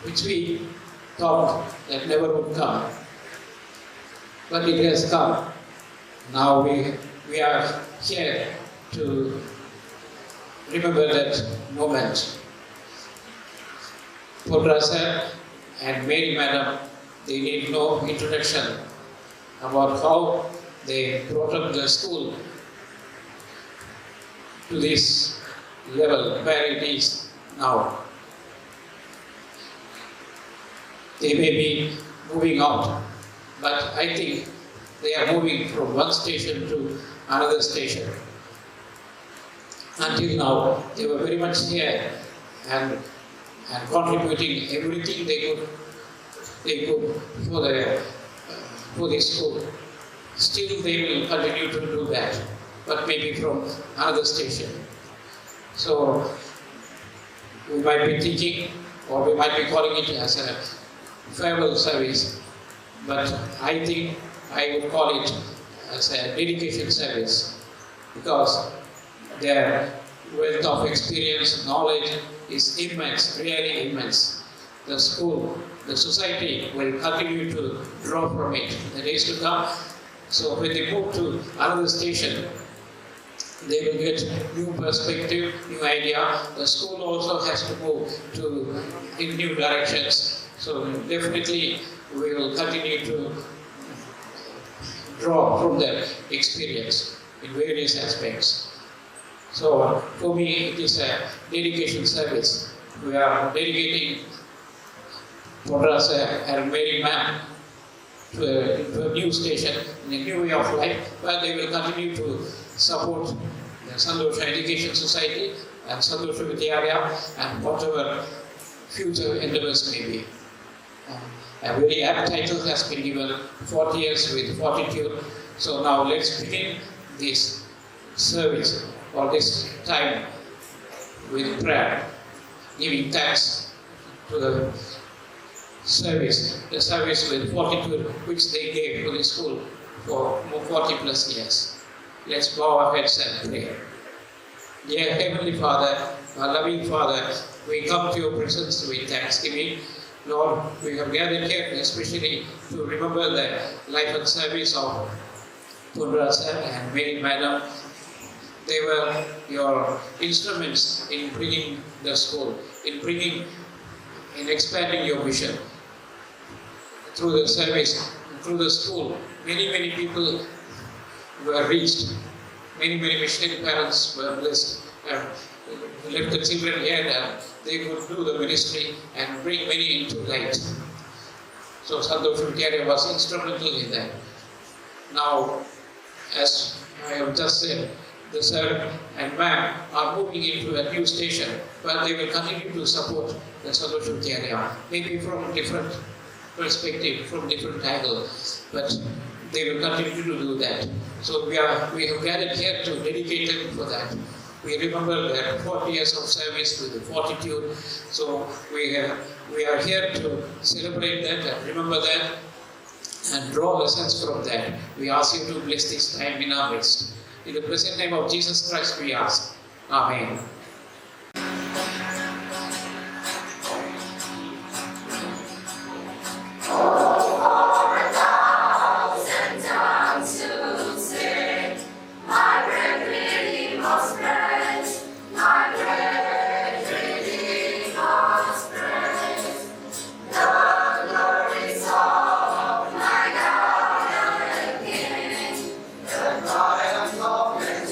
which we thought that never would come. But it has come. Now we are here to remember that moment. Ponraj sir and Mary Madam, they need no introduction about how they brought up the school to this level where it is now. They may be moving out, but I think they are moving from one station to another station. Until now, they were very much here and contributing everything they could for the school. Still, they will continue to do that, but maybe from another station. So, we might be thinking, or we might be calling it as a farewell service, but I think I would call it as a dedication service, because their wealth of experience, knowledge is immense, really immense. The school, the society will continue to draw from it in the days to come. So when they move to another station, they will get new perspective, new idea. The school also has to move in new directions. So definitely we will continue to draw from their experience in various aspects. So for me, it is a dedication service. We are dedicating Ponraj and Mary Ma'am to a new station, in a new way of life, where they will continue to support the Santhosha Education Society and Santhosha Vidyalaya and whatever future endeavors may be. A very apt title has been given, 40 years with fortitude. So now let's begin this service or this time with prayer, giving thanks to the service with fortitude which they gave to the school for 40 plus years. Let's bow our heads and pray. Dear Heavenly Father, our loving Father, we come to your presence with thanksgiving. Lord, we have gathered here especially to remember the life and service of Ponraj and Mary Madam. They were your instruments in bringing the school, in expanding your vision. Through the service, through the school, many people were reached. Many missionary parents were blessed and left the children here and they could do the ministry and bring many into light. So Santhosha Vidyalaya was instrumental in that. Now, as I have just said, the sir and ma'am are moving into a new station, but they will continue to support the Santhosha Vidyalaya, maybe from different perspective, from different angle, but they will continue to do that. So we have gathered here to dedicate them for that. We remember their 40 years of service with fortitude. So we are here to celebrate that and remember that and draw lessons from that. We ask you to bless this time in our midst. In the present name of Jesus Christ we ask. Amen.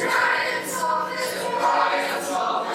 Triumphs of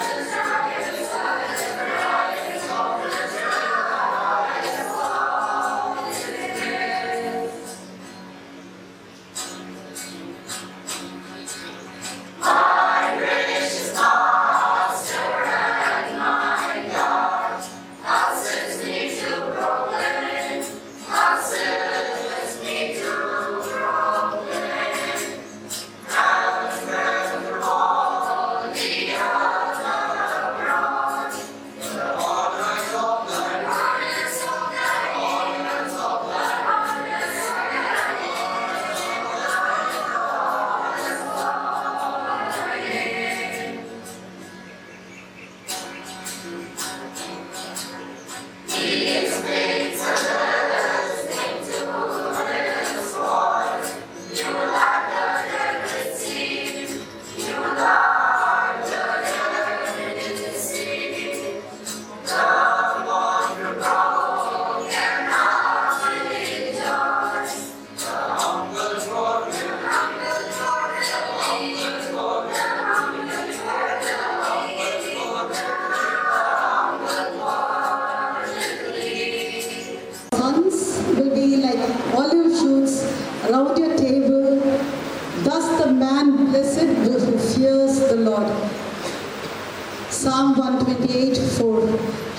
Psalm 128:4.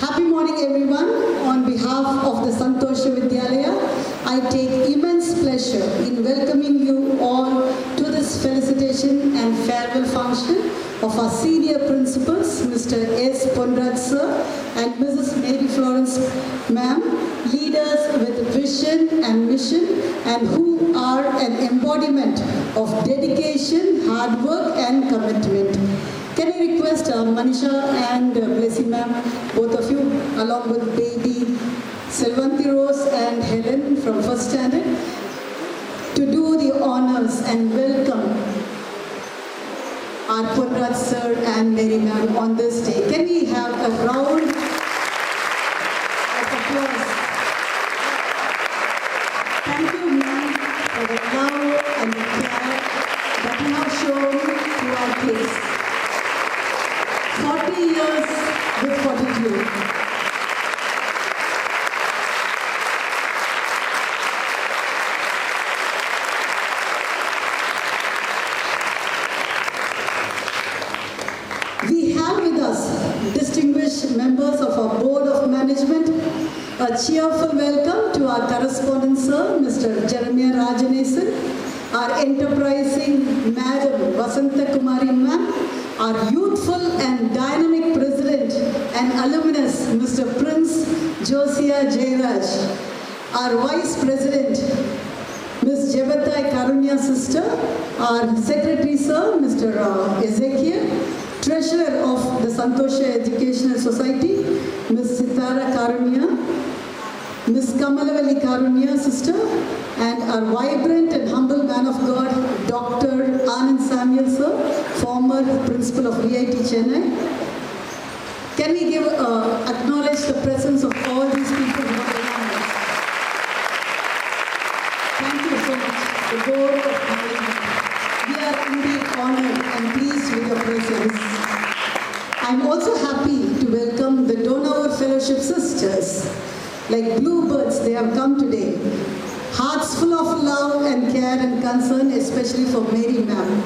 Happy morning everyone. On behalf of the Santhosha Vidyalaya, I take immense pleasure in welcoming you all to this felicitation and farewell function of our senior principals, Mr.S.Ponraj sir and Mrs. Mary Florence ma'am, leaders with vision and mission and who are an embodiment of dedication, hard work and commitment. Can I request Manisha and Blessy ma'am, both of you, along with baby Selvanti Rose and Helen from first standard, to do the honors and welcome our Ponraj sir and Mary ma'am on this day. Can we have a round of applause? Thank you ma'am for the love and the care that you have shown to our kids. 40 years with fortitude. We have with us distinguished members of our Board of Management. A cheerful welcome to our Correspondent Sir, Mr. Rajanesan, our enterprising Madam Vasanthakumari ma'am, our youthful and dynamic President and alumnus, Mr. Prince Josiah Jeyaraj, our Vice President, Ms. Kavithai Carunia sister, our Secretary Sir, Mr. Ezekiel, Treasurer of the Santhosha Educational Society, Ms. Sitara Carunia, Ms. Kamalavalli Carunia sister, and our vibrant and humble man of God, Dr. Anand sir, former principal of VIT Chennai. Can we acknowledge the presence of all these people who are around us? Thank you so much, the Board of Management. We are indeed honored and pleased with your presence. I'm also happy to welcome the Dohnavur Fellowship Sisters. Like bluebirds, they have come today. Hearts full of love and care and concern, especially for Mary ma'am.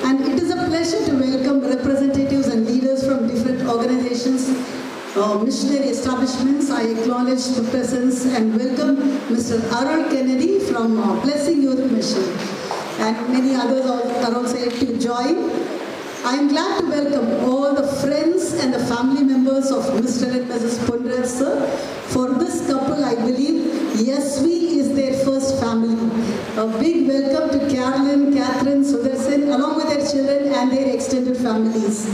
And it is a pleasure to welcome representatives and leaders from different organizations, missionary establishments. I acknowledge the presence and welcome Mr. Arul Kennedy from Blessing Youth Mission. And many others are also yet to join. I am glad to welcome all the friends and the family members of Mr. and Mrs. Ponraj sir. For this couple, I believe, Yasvi is their first family. A big welcome to Carolyn, Catherine, Sutherson, along with their children and their extended families.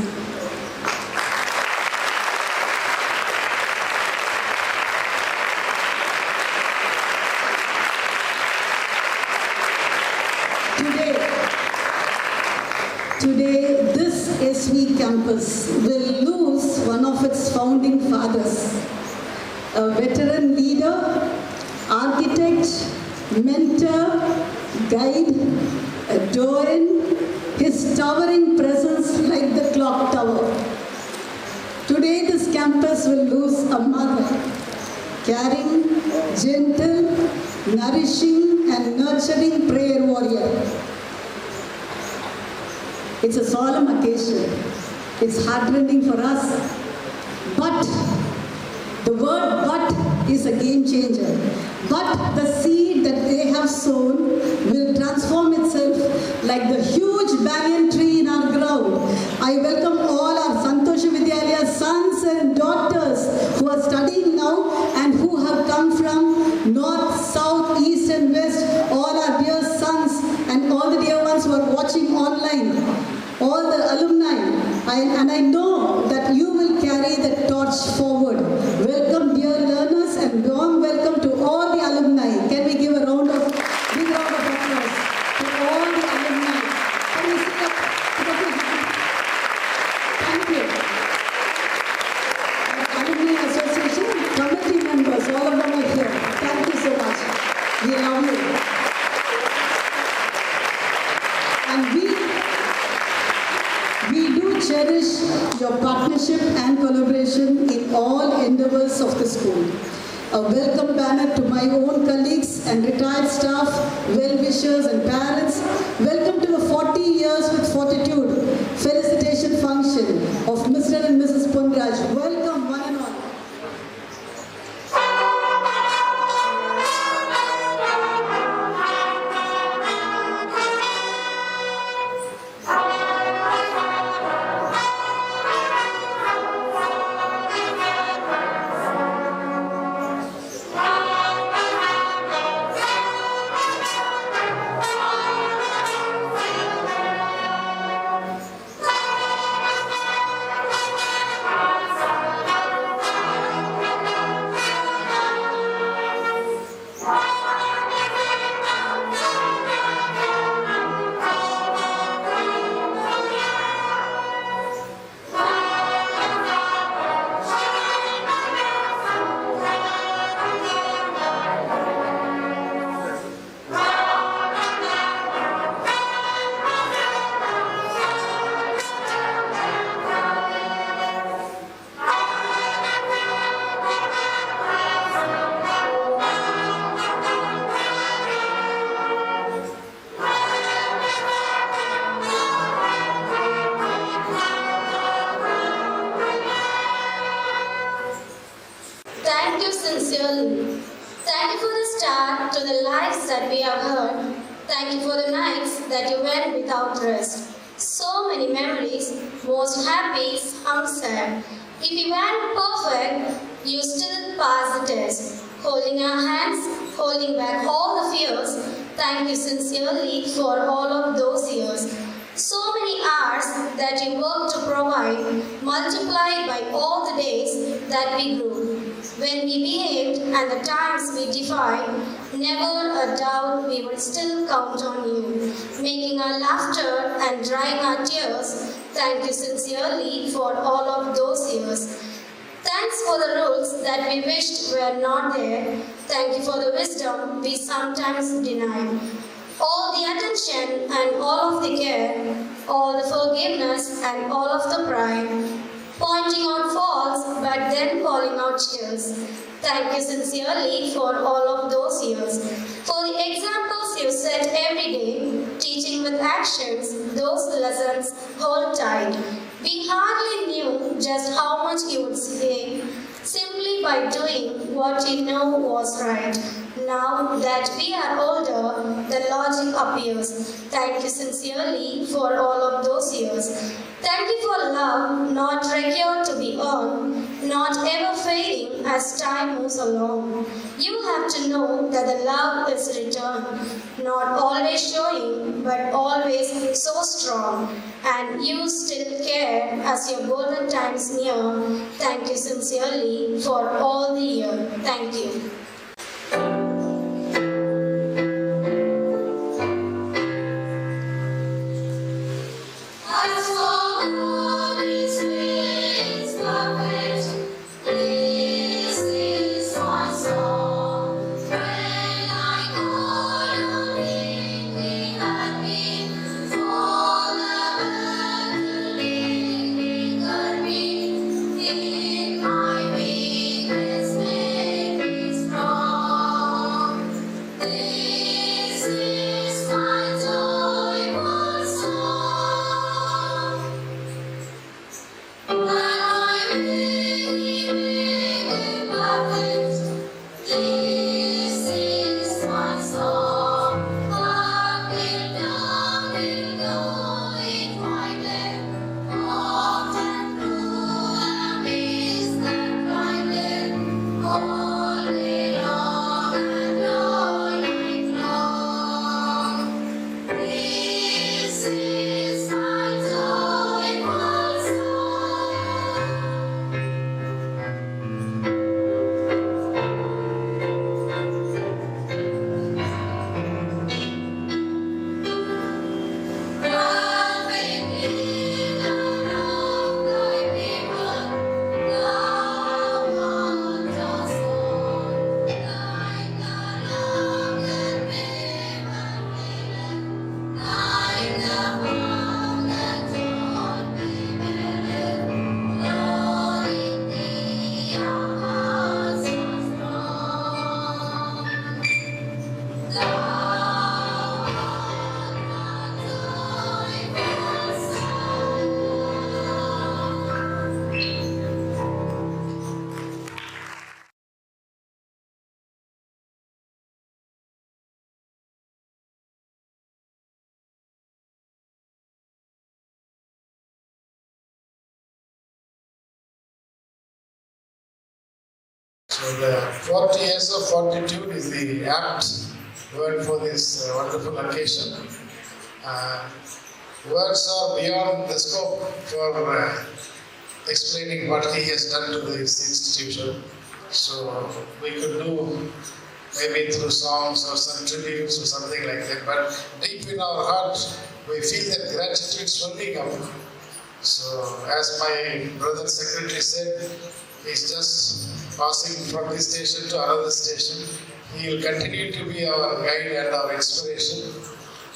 Today, this SV campus will lose one of its founding fathers, a veteran leader, architect, mentor, guide, a doyen, his towering presence like the clock tower. Today, this campus will lose a mother, caring, gentle, nourishing, and nurturing prayer warrior. It's a solemn occasion. It's heartrending for us. But, the word but is a game changer. But the seed that they have sown will transform itself like the huge banyan tree in our ground. I welcome all our Santhosha Vidyalaya sons and daughters who are studying now and who have come from north, south, east and west. All our dear sons and all the dear ones who are watching online. All the alumni, and I know that you will carry the torch forward. Welcome dear learners and warm welcome to all the alumni. Can we give a big round of applause to all the alumni? Can we sit up? Thank you. Alumni Association committee members, all of them are here. Thank you so much. We love you. And we do cherish your partnership and collaboration in all endeavors of the school. A welcome banner to my own colleagues and retired staff, well-wishers and parents. Welcome to the 40 years with fortitude felicitation function of Mr. and Mrs. Ponraj. Welcome one and all. Thank you sincerely for all of those years. So many hours that you worked to provide, multiplied by all the days that we grew. When we behaved and the times we defied, never a doubt we would still count on you, making our laughter and drying our tears. Thank you sincerely for all of those years. Thanks for the rules that we wished were not there. Thank you for the wisdom we sometimes denied. All the attention and all of the care, all the forgiveness and all of the pride, pointing out faults but then calling out cheers. Thank you sincerely for all of those years. For the examples you set every day, teaching with actions, those lessons hold tight. We hardly knew just how much you would say, simply by doing what you know was right. Now that we are older, the logic appears. Thank you sincerely for all of those years. Thank you for love, not required to be earned, not ever fading as time moves along. You have to know that the love is returned, not always showing, but always so strong. And you still care as your golden times near. Thank you sincerely for all the year. Thank you. In my weakness, make me So the 40 years of fortitude is the apt word for this wonderful occasion. Words are beyond the scope for explaining what he has done to this institution. So we could do maybe through songs or some tributes or something like that, but deep in our heart we feel that gratitude swelling up. So as my brother secretary said, he's just passing from this station to another station. He will continue to be our guide and our inspiration,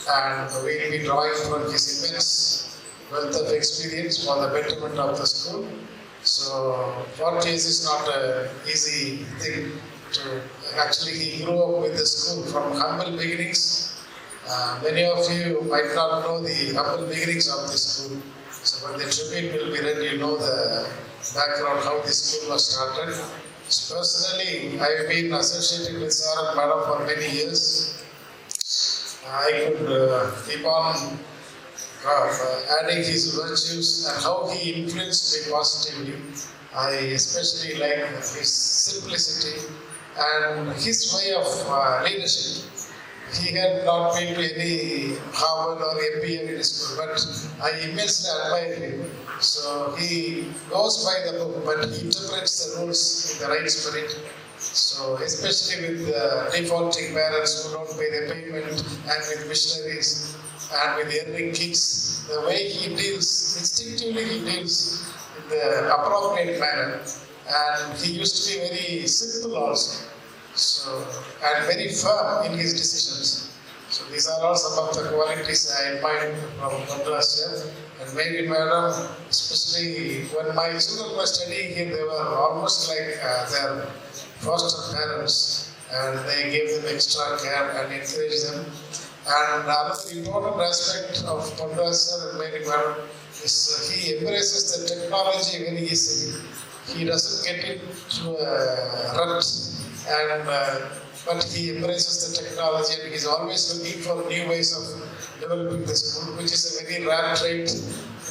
and we will be drawing from his immense wealth of experience for the betterment of the school. So 40 years is not an easy thing to actually. He grew up with the school from humble beginnings. Many of you might not know the humble beginnings of the school. So when the tribute will be read, you know the background, how the school was started. So personally, I have been associated with Sir and Madam for many years. I could keep on adding his virtues and how he influenced me positively. I especially like his simplicity and his way of leadership. He had not been to any Harvard or MBA in school, but I immensely admire him. So he goes by the book, but he interprets the rules in the right spirit. So especially with defaulting parents who don't pay their payment, and with missionaries, and with erring kids, the way he deals, instinctively he deals in the appropriate manner. And he used to be very simple also. So, and very firm in his decisions. So these are all some of the qualities I admire from Madras. And maybe Madam, especially when my children were studying here, they were almost like their foster parents, and they gave them extra care and encouraged them. And another important aspect of Madras and maybe Madam is he embraces the technology very easily. He doesn't get into a rut. But he embraces the technology, and he's always looking for new ways of developing the school, which is a very rare trait to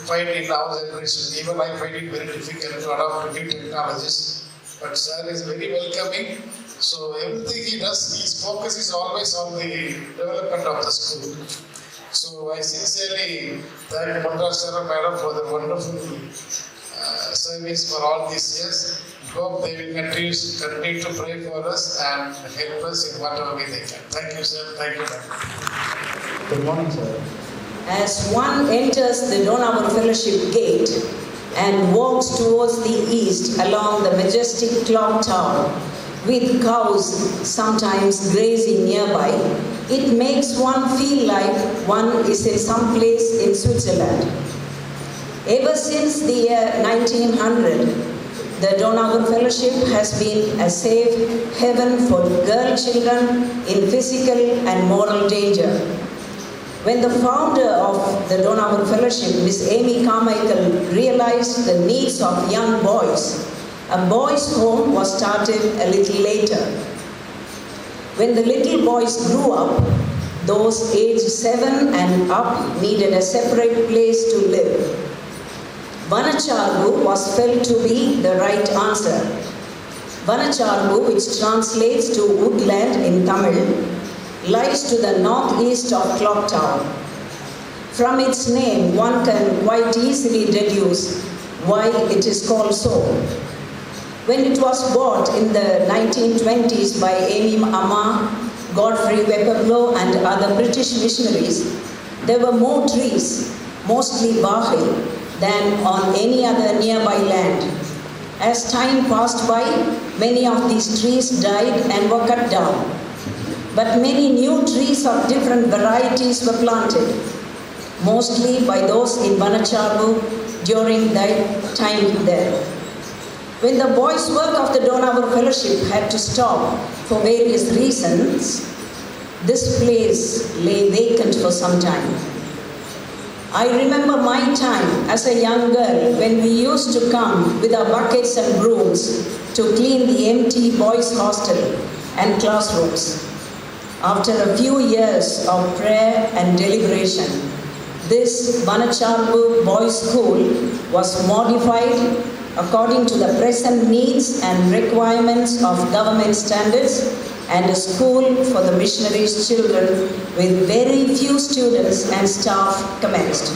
find in our generation. Even I find it very difficult to adopt new technologies. But Sir is very welcoming. So everything he does, his focus is always on the development of the school. So I sincerely thank Madras Sir and Madam for the wonderful service for all these years. Hope they will continue to pray for us and help us in whatever way they can. Thank you, sir. Thank you, ma'am. Good morning, sir. As one enters the Dohnavur Fellowship Gate and walks towards the east along the majestic clock tower, with cows sometimes grazing nearby, it makes one feel like one is in some place in Switzerland. Ever since the year 1900, the Dohnavur Fellowship has been a safe haven for girl children in physical and moral danger. When the founder of the Dohnavur Fellowship, Miss Amy Carmichael, realized the needs of young boys, a boys' home was started a little later. When the little boys grew up, those aged 7 and up needed a separate place to live. Vanacharbu was felt to be the right answer. Vanacharbu, which translates to woodland in Tamil, lies to the northeast of Clock Tower. From its name, one can quite easily deduce why it is called so. When it was bought in the 1920s by Amy Amma, Godfrey Webberlow and other British missionaries, there were more trees, mostly bahi, than on any other nearby land. As time passed by, many of these trees died and were cut down. But many new trees of different varieties were planted, mostly by those in Vanacharbu during their time there. When the boys' work of the Dohnavur Fellowship had to stop for various reasons, this place lay vacant for some time. I remember my time as a young girl when we used to come with our buckets and brooms to clean the empty boys' hostel and classrooms. After a few years of prayer and deliberation, this Vanacharbu boys' school was modified according to the present needs and requirements of government standards, and a school for the missionaries' children with very few students and staff commenced.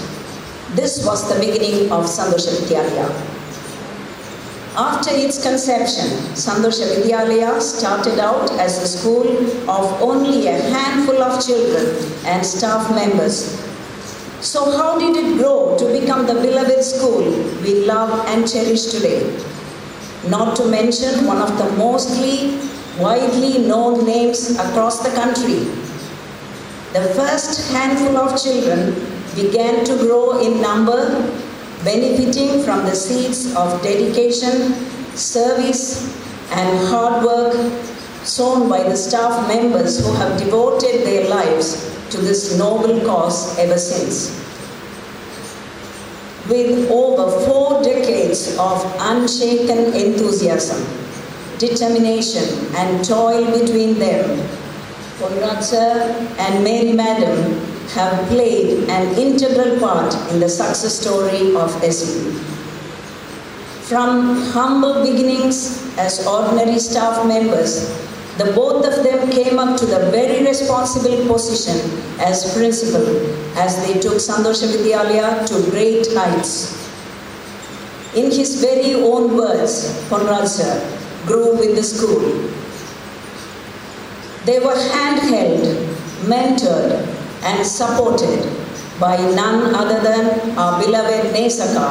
This was the beginning of Santhosha Vidyalaya. After its conception, Santhosha Vidyalaya started out as a school of only a handful of children and staff members. So how did it grow to become the beloved school we love and cherish today? Not to mention one of the mostly widely known names across the country. The first handful of children began to grow in number, benefiting from the seeds of dedication, service, and hard work sown by the staff members who have devoted their lives to this noble cause ever since. With over 4 decades of unshaken enthusiasm, determination, and toil between them, Ponraj sir and Mary Madam have played an integral part in the success story of SU. From humble beginnings as ordinary staff members, the both of them came up to the very responsible position as principal as they took Santhosha Vidyalaya to great heights. In his very own words, Ponraj sir grew with the school. They were handheld, mentored, and supported by none other than our beloved Nesaka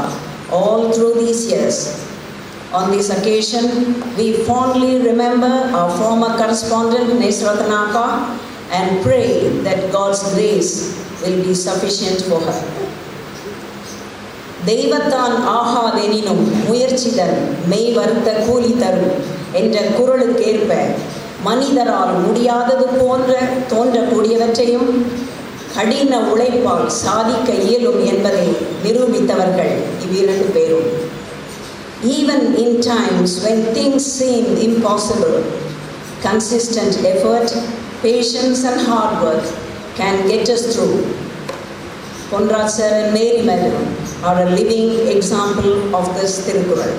all through these years. On this occasion, we fondly remember our former correspondent Nesrathanaka and pray that God's grace will be sufficient for her. தெய்வத்தான் ஆகாதெனினும் முயற்சிதன் மெய் வருத்த கூலி தரும் என்ற குறளுக்கேற்ப மனிதரால் முடியாதது போன்ற தோன்றக்கூடியவற்றையும் கடின உழைப்பால் சாதிக்க இயலும் என்பதை நிரூபித்தவர்கள் இவ்விரண்டு பேரும். Even in times when things seemed impossible, consistent effort, patience and hard work can get us through. Ponraj sir and Mary Madam are a living example of this Thirukural.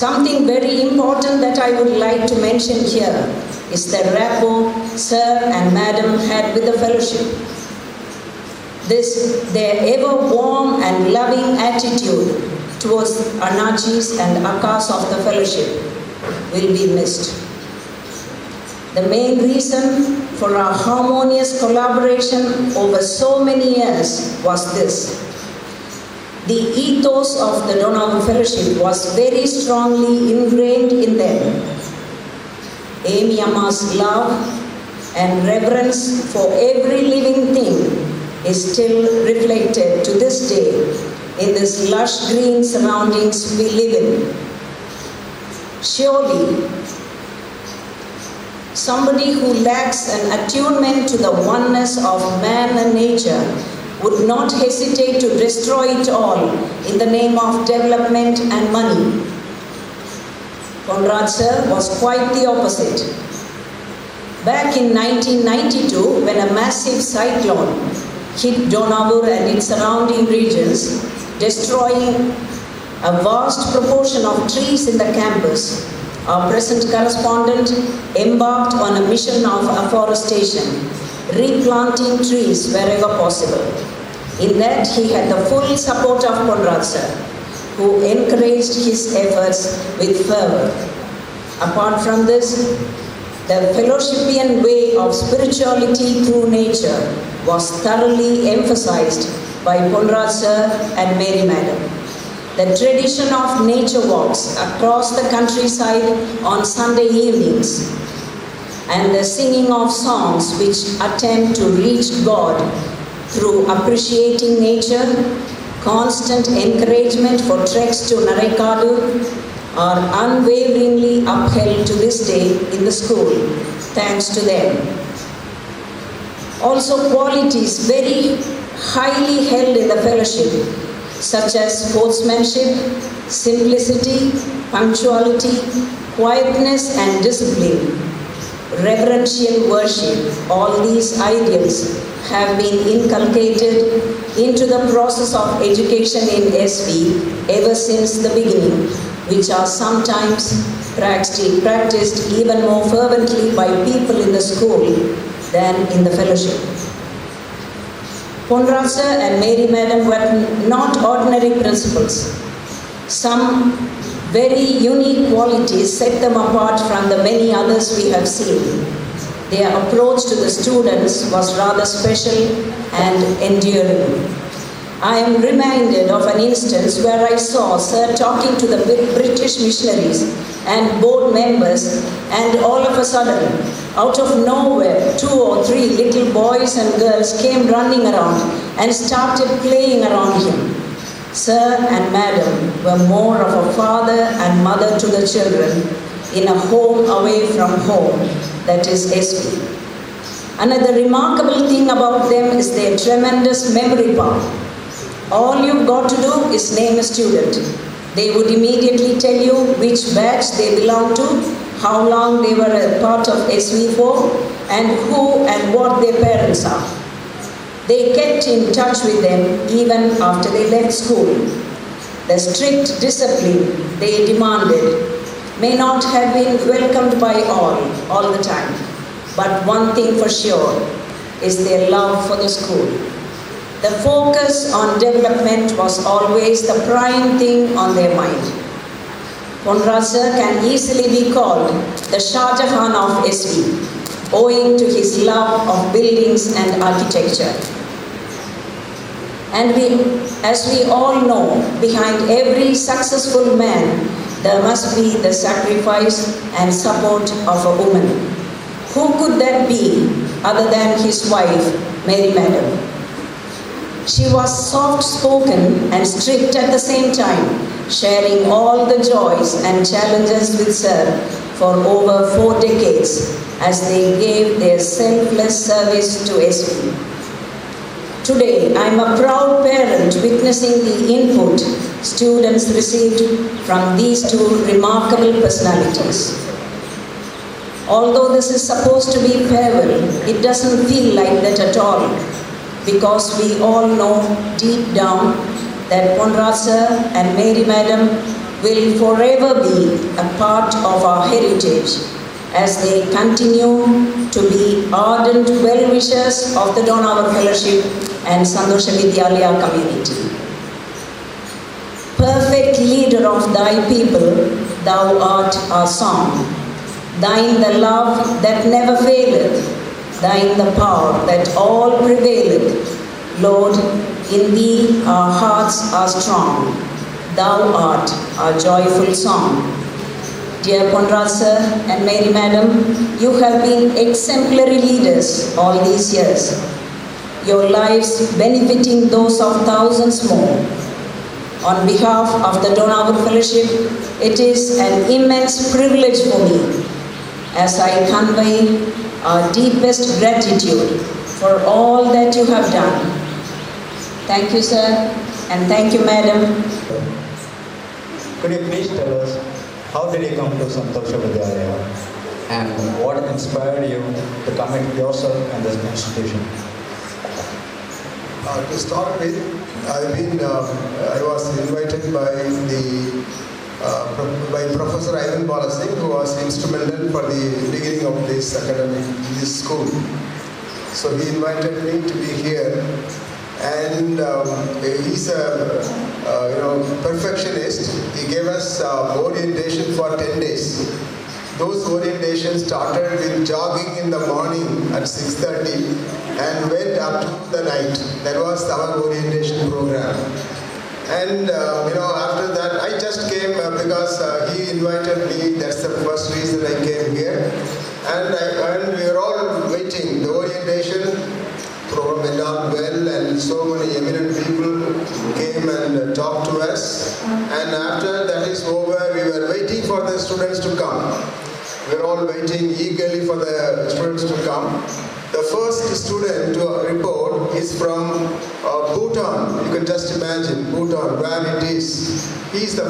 Something very important that I would like to mention here is the rapport sir and madam had with the fellowship. Their ever warm and loving attitude towards Anachis and Akas of the fellowship will be missed. The main reason for our harmonious collaboration over so many years was this. The ethos of the Dohnavur fellowship was very strongly ingrained in them. Amy Amma's love and reverence for every living thing is still reflected to this day in this lush green surroundings we live in. Surely, somebody who lacks an attunement to the oneness of man and nature would not hesitate to destroy it all in the name of development and money. Ponraj sir was quite the opposite. Back in 1992, when a massive cyclone hit Dohnavur and its surrounding regions, destroying a vast proportion of trees in the campus, our present correspondent embarked on a mission of afforestation, replanting trees wherever possible. In that, he had the full support of Ponraj sir, who encouraged his efforts with fervor. Apart from this, the fellowshipian way of spirituality through nature was thoroughly emphasized by Ponraj sir and Mary Madam. The tradition of nature walks across the countryside on Sunday evenings and the singing of songs which attempt to reach God through appreciating nature, constant encouragement for treks to Naraikadu are unwaveringly upheld to this day in the school, thanks to them. Also, qualities very highly held in the fellowship, such as sportsmanship, simplicity, punctuality, quietness and discipline, reverential worship, all these ideals have been inculcated into the process of education in SV ever since the beginning, which are sometimes practiced even more fervently by people in the school than in the fellowship. Ponraj sir and Mary Madam were not ordinary principals. Some very unique qualities set them apart from the many others we have seen. Their approach to the students was rather special and enduring. I am reminded of an instance where I saw Sir talking to the British missionaries and board members, and all of a sudden, out of nowhere, 2 or 3 little boys and girls came running around and started playing around him. Sir and Madam were more of a father and mother to the children in a home away from home, that is SV. Another remarkable thing about them is their tremendous memory power. All you've got to do is name a student. They would immediately tell you which batch they belong to, how long they were a part of SV for, and who and what their parents are. They kept in touch with them even after they left school. The strict discipline they demanded may not have been welcomed by all the time, but one thing for sure is their love for the school. The focus on development was always the prime thing on their mind. Ponraj sir can easily be called the Shah Jahan of SV, owing to his love of buildings and architecture. And as we all know, behind every successful man, there must be the sacrifice and support of a woman. Who could that be other than his wife, Mary Madam? She was soft-spoken and strict at the same time, sharing all the joys and challenges with Sir for over 4 decades as they gave their selfless service to SV. Today, I am a proud parent witnessing the input students received from these 2 remarkable personalities. Although this is supposed to be farewell, it doesn't feel like that at all, because we all know deep down that Ponraj sir and Mary Madam will forever be a part of our heritage as they continue to be ardent well-wishers of the Dohnavur Fellowship and Santhosha Vidyalaya community. Perfect leader of thy people, thou art our song. Thine the love that never faileth, thine the power that all prevaileth. Lord, in thee our hearts are strong. Thou art our joyful song. Dear Ponraj sir and Mary Madam, you have been exemplary leaders all these years, your lives benefiting those of thousands more. On behalf of the Dohnavur Fellowship, it is an immense privilege for me as I convey our deepest gratitude for all that you have done. Thank you, sir, and thank you, madam. Could you please tell us, how did you come to Santhosha Vidyalaya and what inspired you to commit yourself in this institution? To start with, I was invited by Professor Ivan Balasingh, who was instrumental for the beginning of this this school. So he invited me to be here, and he's a perfectionist. He gave us orientation for 10 days. Those orientations started with jogging in the morning at 6:30 and went up to the night. That was our orientation program. And after that, I just came because he invited me. That's the first reason I came here. And we were all waiting. The orientation program went on well, and so many eminent people came and talked to us. And after that is over, we were waiting for the students to come. We were all waiting eagerly for the students to come. The first student to report is from Bhutan. You can just imagine Bhutan, where it is. He's the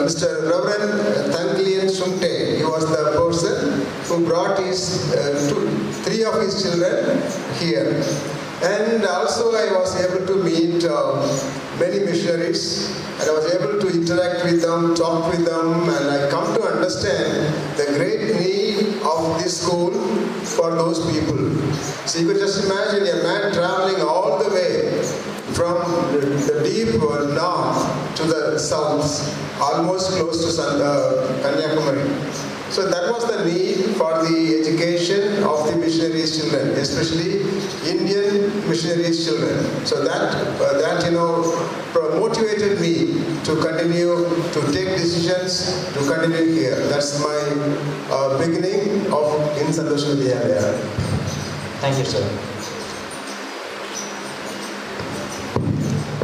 Mr. Reverend Thanglian Sungte. He was the person who brought his 3 of his children here. And also I was able to meet many missionaries, and I was able to interact with them, talk with them, and I come to understand the great need of this school for those people. So you could just imagine a man traveling all the way from the deep north to the south, almost close to Kanyakumari. So that was the need for the education of the missionaries' children, especially Indian missionaries' children. So that motivated me to continue to take decisions, to continue here. That's my beginning in Santhosha Vidyalaya. Thank you, sir.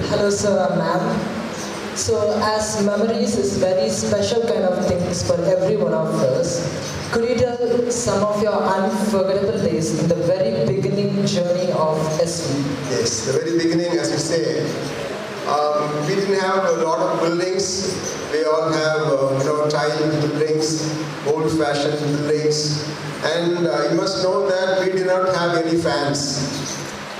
Hello, sir, ma'am. So, as memories is very special kind of things for every one of us, could you tell some of your unforgettable days in the very beginning journey of SV? Yes, the very beginning, as you say, we didn't have a lot of buildings. We all have, tile buildings, old-fashioned buildings, and you must know that we did not have any fans.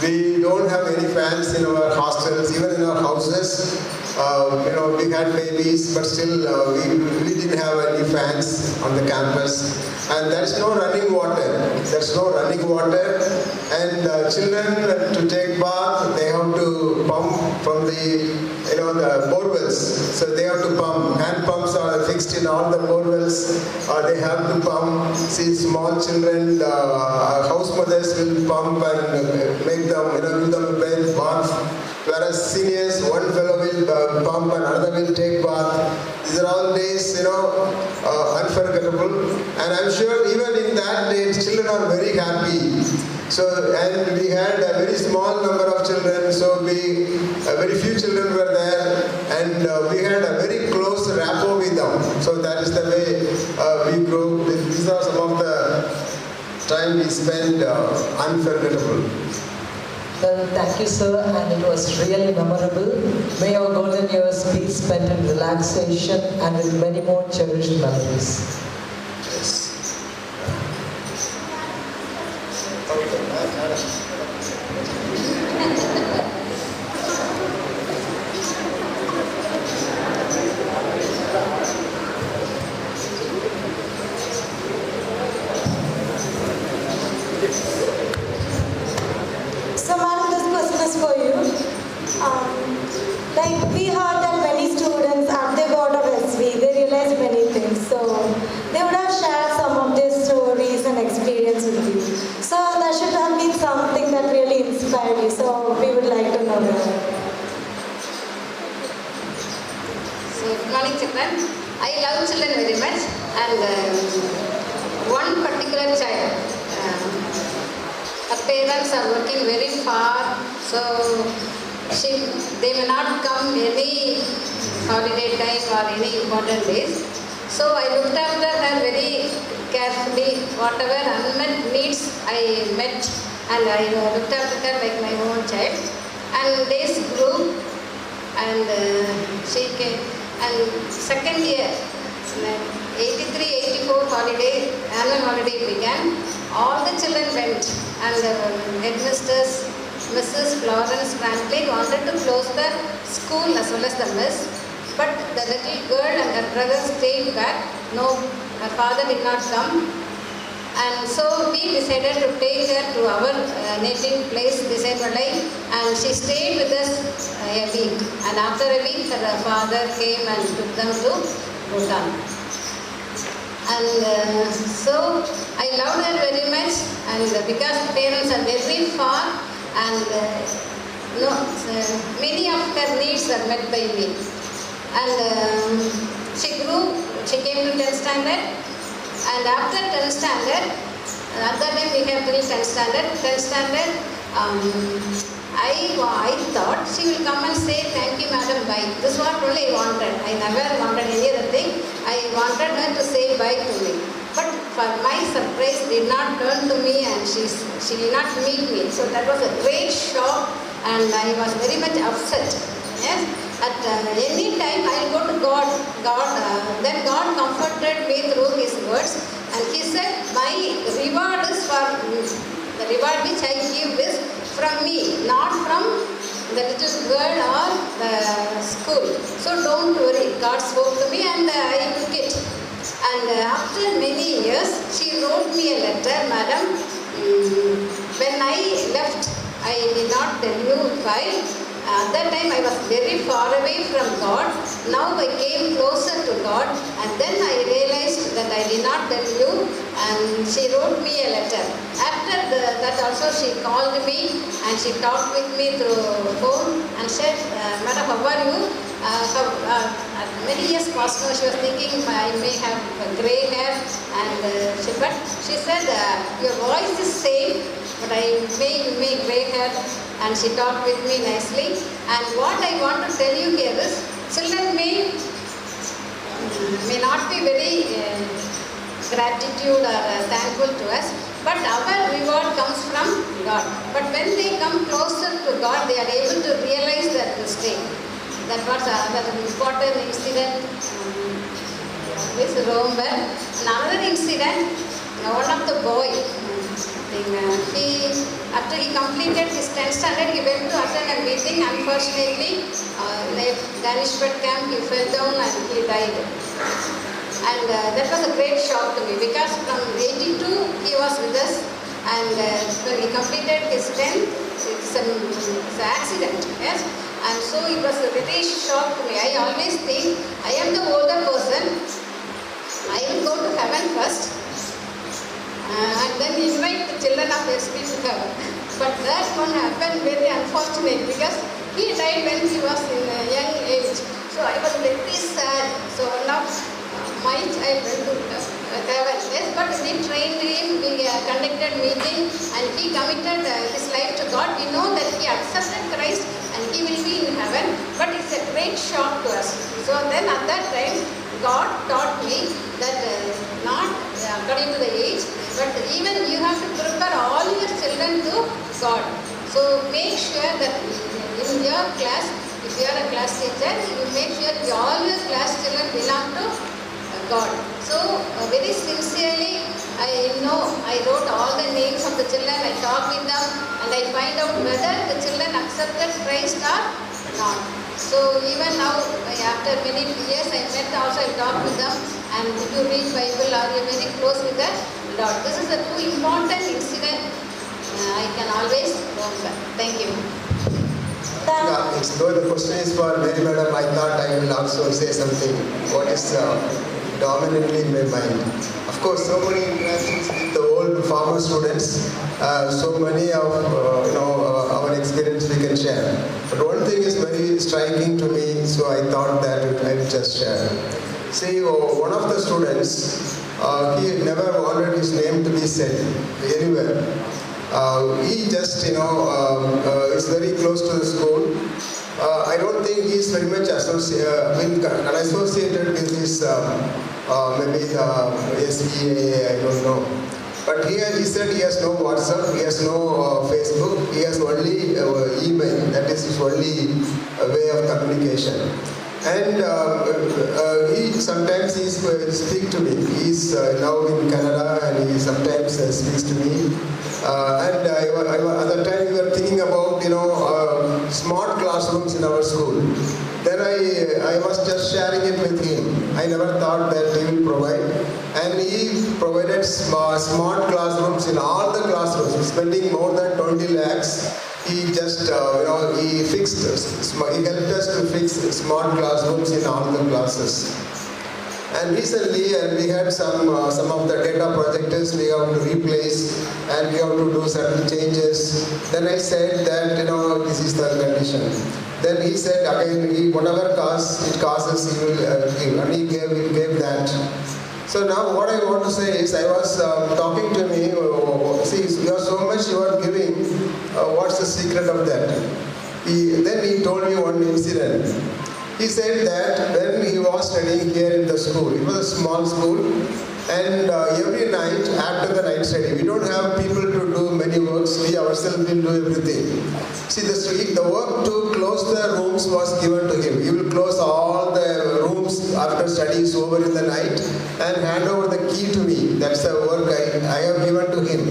We don't have any fans in our hostels, even in our houses. We had babies, but still we didn't have any fans on the campus. And there's no running water. There's no running water. And children, to take bath, they have to pump from the borewells. So they have to pump. Hand pumps are fixed in all the borewells. They have to pump. See, small children, house mothers will pump and make them, give them a bath. Whereas seniors, one fellow will pump and another will take bath. These are all days, unforgettable. And I'm sure even in that day, children are very happy. So, and we had a very small number of children, so very few children were there, and we had a very close rapport with them. So that is the way we grew. These are some of the time we spent unforgettable. Well, thank you, sir, and it was really memorable. May your golden years be spent in relaxation and with many more cherished memories. So, madam, this question is for you. We heard that many students, after they got of SV, they realized many things. So, they would have shared some of their stories and experience with you. So, that should have been something that really inspired you. So, we would like to know that. So, good morning, children. I love children very much, and one particular child, her parents are working very far, so they may not come any holiday time or any important days. So I looked after her very carefully. Whatever unmet needs I met, and I looked after her like my own child. And days grew, and she came. And second year, 83-84 holiday, annual holiday began. All the children went, and the headmistress, Mrs. Florence Franklin, wanted to close the school as well as the mess. But the little girl and her brother stayed back. No, her father did not come. And so we decided to take her to our native place beside Malai, and she stayed with us a week. And after a week, her father came and took them to Bhutan. And so I loved her very much, and because parents are very far, and many of her needs are met by me. And she grew, she came to 10th standard, and after 10th standard, at that time we have till 10th standard. 10th standard, I thought she will come and say, "Thank you, madam, bye." This is what only I wanted. I never wanted any other thing. I wanted her to say bye to me. But for my surprise, did not turn to me, and she did not meet me. So that was a great shock, and I was very much upset. Yes. At any time I go to God. Then God comforted me through His words, and He said, "My reward is for the reward which I give is from me, not from the little girl or the school. So don't worry, God spoke to me and I took it. And after many years, she wrote me a letter, Madam. When I left, I did not tell you why. At that time I was very far away from God. Now I came closer to God, and then I realized that I did not tell you, and she wrote me a letter. After that also she called me and she talked with me through phone and said, Madam, how are you? Many years past now she was thinking I may have grey hair, and but she said, your voice is same, but you may grey hair. And she talked with me nicely. And what I want to tell you here is, children may not be very gratitude or thankful to us, but our reward comes from God. But when they come closer to God, they are able to realize their mistake. That was another important incident. This Rome. Another incident, one of the boy, after he completed his 10th standard, he went to attend a meeting. Unfortunately, in a Danish camp, he fell down and he died. And that was a great shock to me, because from 82 he was with us, and when he completed his 10th, it's an accident, yes. And so it was a very shock to me. I always think I am the older person, I will go to heaven first. And then invite the children of SP to heaven. But that one happened very unfortunate, because he died when he was in a young age. So I was very sad. So now my child went to heaven. Yes, but we trained him, we conducted meeting, and he committed his life to God. We know that he accepted Christ and he will be in heaven. But it's a great shock to us. So then at that time, God taught me that not according to the age, but even you have to prepare all your children to God. So make sure that in your class, if you are a class teacher, you make sure all your class children belong to God. So very sincerely, I wrote all the names of the children, I talk with them, and I find out whether the children accepted Christ or not. So even now, after many years, I met also, I talk with them, and if you read Bible, are you very close with that? Lord. This is a too important incident. I can always remember. Thank you. Though the question is for Mary Madam, I thought I will also say something. What is dominantly in my mind? Of course, so many interactions with the old farmer students. So many of our experience we can share. But one thing is very striking to me, so I thought that I would just share. See, one of the students, he never wanted his name to be said anywhere. He just, is very close to the school. I don't think he is very much associated with this, maybe SEA, I don't know. But here he said he has no WhatsApp, he has no Facebook, he has only email. That is his only way of communication. And sometimes he speaks to me. He is now in Canada, and he sometimes speaks to me. At that time we were thinking about smart classrooms in our school. Then I was just sharing it with him. I never thought that he will provide, and he provided smart classrooms in all the classrooms, spending more than 20 lakhs. He just he helped us to fix smart classrooms in all the classes. And recently, we had some of the data projectors we have to replace, and we have to do certain changes. Then I said that this is the condition. Then he said again, whatever cost it costs, he will give, and he gave that. So now what I want to say is, I was talking to me. See, you are so much you are giving. What's the secret of that? Then he told me one incident. He said that when he was studying here in the school, it was a small school, and every night after the night study, we don't have people to do many works, we ourselves will do everything. See, the work to close the rooms was given to him. He will close all the rooms after study is over in the night and hand over the key to me. That's the work I have given to him.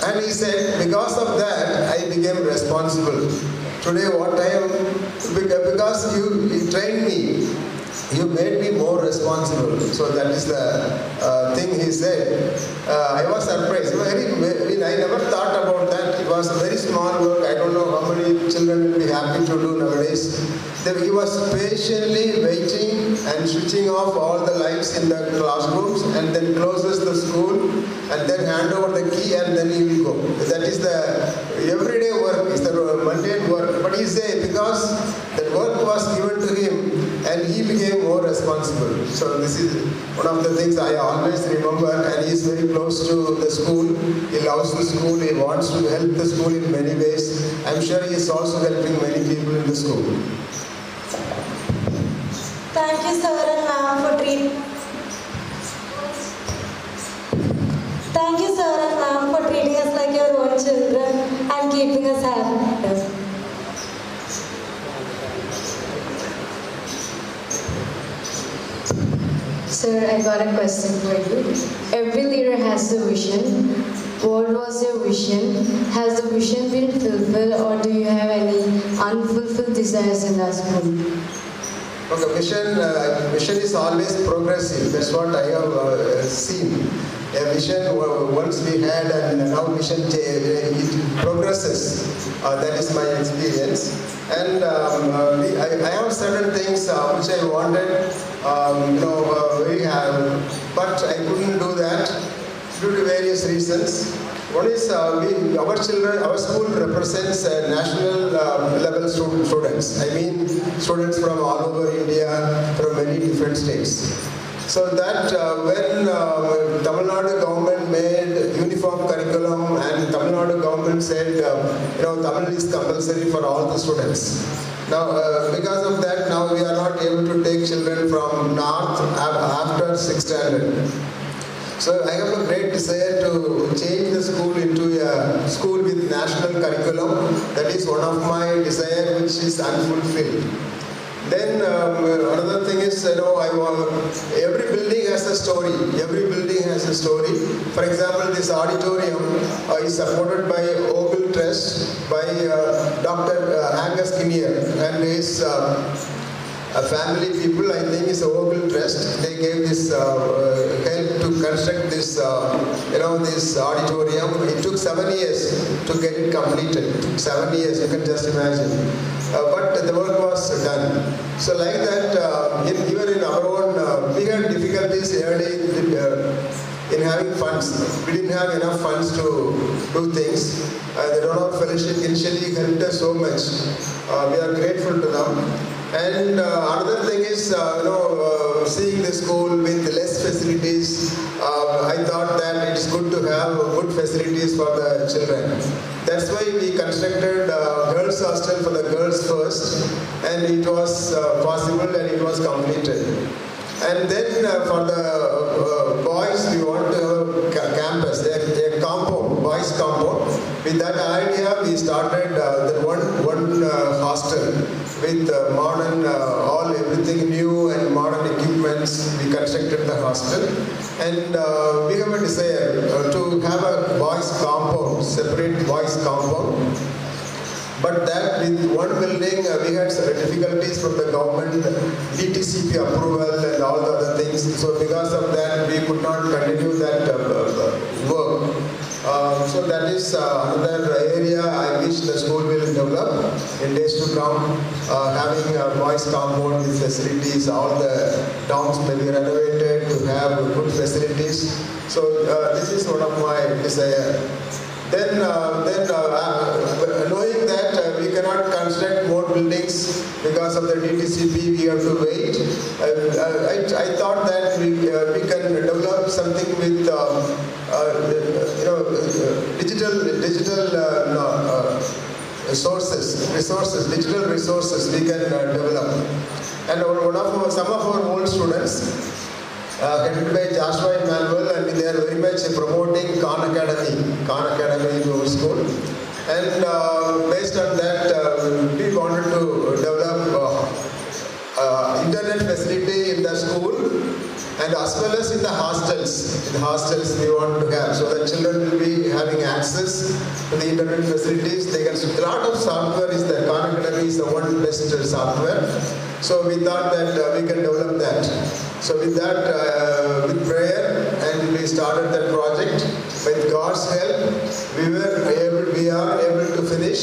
And he said, because of that, I became responsible. Today what I am, because you trained me, you made me more responsible. So that is the thing he said. I was surprised. I never thought about that. It was a very small work. I don't know how many children will be happy to do nowadays. He was patiently waiting and switching off all the lights in the classrooms and then closes the school and then hand over the key and then he will go. That is the everyday work, is the mundane work. But he said because that work was given to him and he became more responsible. So this is one of the things I always remember, and he is very close to the school. He loves the school. He wants to help the school in many ways. I'm sure he is also helping many people in the school. Thank you, sir and ma'am, for treating. Thank you, sir and ma'am, for treating us like your own children and keeping us happy. Sir, I got a question for you. Every leader has a vision. What was your vision? Has the vision been fulfilled, or do you have any unfulfilled desires in that school? Okay, vision is always progressive. That's what I have seen. A vision once we had, and now vision it progresses. That is my experience. And I have certain things which I wanted, but I couldn't do that due to various reasons. One is our school represents national level students. I mean students from all over India, from many different states. So that when Tamil Nadu government made uniform curriculum and Tamil Nadu government said, Tamil is compulsory for all the students. Now, because of that, now we are not able to take children from north after 6th standard. So I have a great desire to change the school into a school with national curriculum. That is one of my desires which is unfulfilled. Then another thing is, every building has a story. Every building has a story. For example, this auditorium is supported by Ogle Trust by Dr. Angus Kinnear and his family people. I think is Ogle Trust. They gave this help to construct this, this auditorium. It took 7 years to get it completed. 7 years, you can just imagine. But the work was done. So like that, even in our own, we had difficulties early in having funds. We didn't have enough funds to do things. The Dohnavur Fellowship initially helped us so much. We are grateful to them. And another thing is, seeing the school with less facilities, I thought that it is good to have good facilities for the children. That's why we constructed a girls' hostel for the girls first, and it was possible and it was completed. And then for the boys, we want to have a campus, a compound, boys' compound. With that idea, we started that one hostel with modern, everything new and modern equipments. We constructed the hostel, and we have a desire to have a boys' compound, separate boys' compound. But that with one building, we had some difficulties from the government, DTCP approval and all the other things. So because of that, we could not continue that work. So that is another area I wish the school will develop in days to come. Having a boys' compound with facilities, all the dorms may be renovated to have good facilities. So this is one of my desires. Then knowing that we cannot construct more buildings because of the DTCP, we have to wait. I thought that we can develop something with digital digital resources we can develop. And some of our old students, headed by Joshua Emmanuel, and they are very much promoting Khan Academy to our school. And based on that, we wanted to develop internet facility in the school and as well as in the hostels. In the hostels we want to have, so that children will be having access to the internet facilities. They can, a lot of software is there. Khan Academy is the one best software. So we thought that we can develop that. So with that, with prayer, and we started that project. With God's help, we are able to finish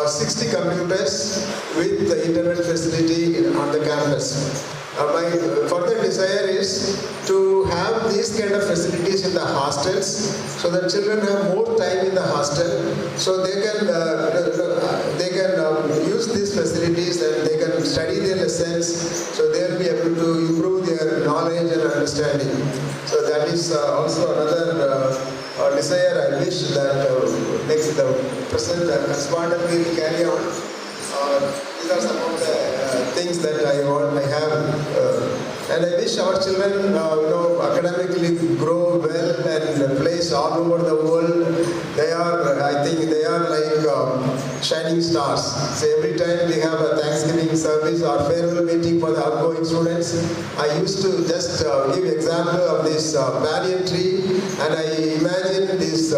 60 computers with the internet facility on the campus. My further desire is to have these kind of facilities in the hostels, so that children have more time in the hostel, so they can use these facilities and they can study their lessons, so they will be able to improve their knowledge and understanding. So that is also another desire. I wish that next the present correspondent will carry on. These are some of the things that I have. And I wish our children, academically grow well and place all over the world. I think they are like shining stars. So every time we have a Thanksgiving service or farewell meeting for the outgoing students, I used to just give example of this banyan tree, and I imagine this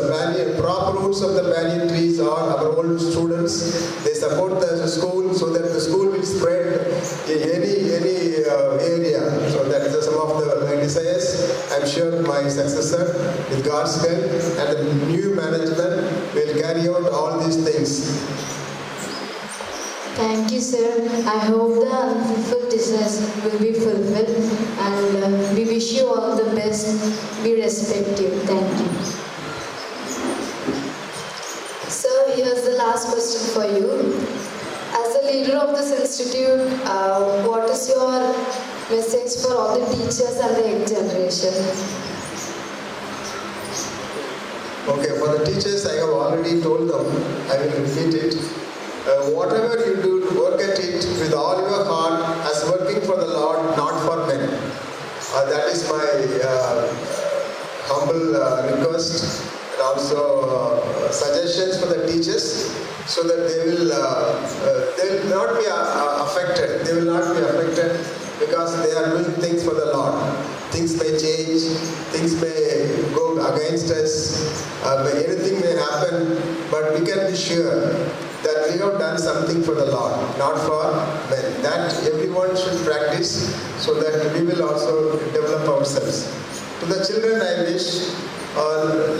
prop roots of the banyan trees are our old students. They support the school so that the school will spread in any area. So that is some of my desires. I'm sure my successor, with God's help and the new management, will carry out all these things. Thank you, sir. I hope the unfulfilled desires will be fulfilled, and we wish you all the best. We respect you. Thank you. Sir, here's the last question for you. As a leader of this institute, what is your message for all the teachers and the young generation? Okay, for the teachers, I have already told them, I will repeat it. Whatever you do, work at it with all your heart as working for the Lord, not for men. That is my humble request, and also suggestions for the teachers, so that they will not be affected. They will not be affected because they are doing things for the Lord. Things may change, things may go against us, anything may happen, but we can be sure that we have done something for the Lord, not for men. That everyone should practice, so that we will also develop ourselves. To the children, I wish,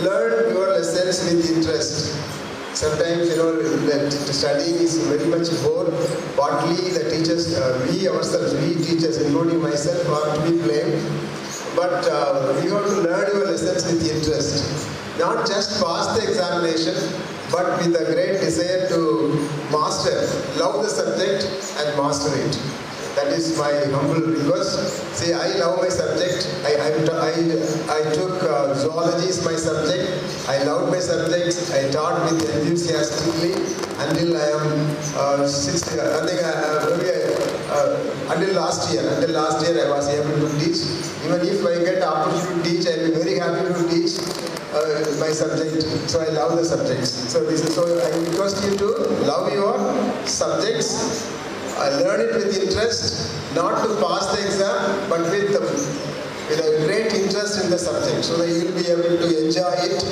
learn your lessons with interest. Sometimes, that studying is very much bored. Partly the teachers, we ourselves, we teachers, including myself, are to be blamed. But we have to learn your lessons with interest. Not just pass the examination, but with a great desire to master, love the subject and master it. That is my humble request. See, I love my subject. I took zoology as my subject. I loved my subject. I taught with enthusiastically until I am until last year. Until last year, I was able to teach. Even if I get the opportunity to teach, I will be very happy to teach my subject. So I love the subjects. So I request you to love your subjects. Learn it with interest, not to pass the exam, but with a great interest in the subject, so that you will be able to enjoy it,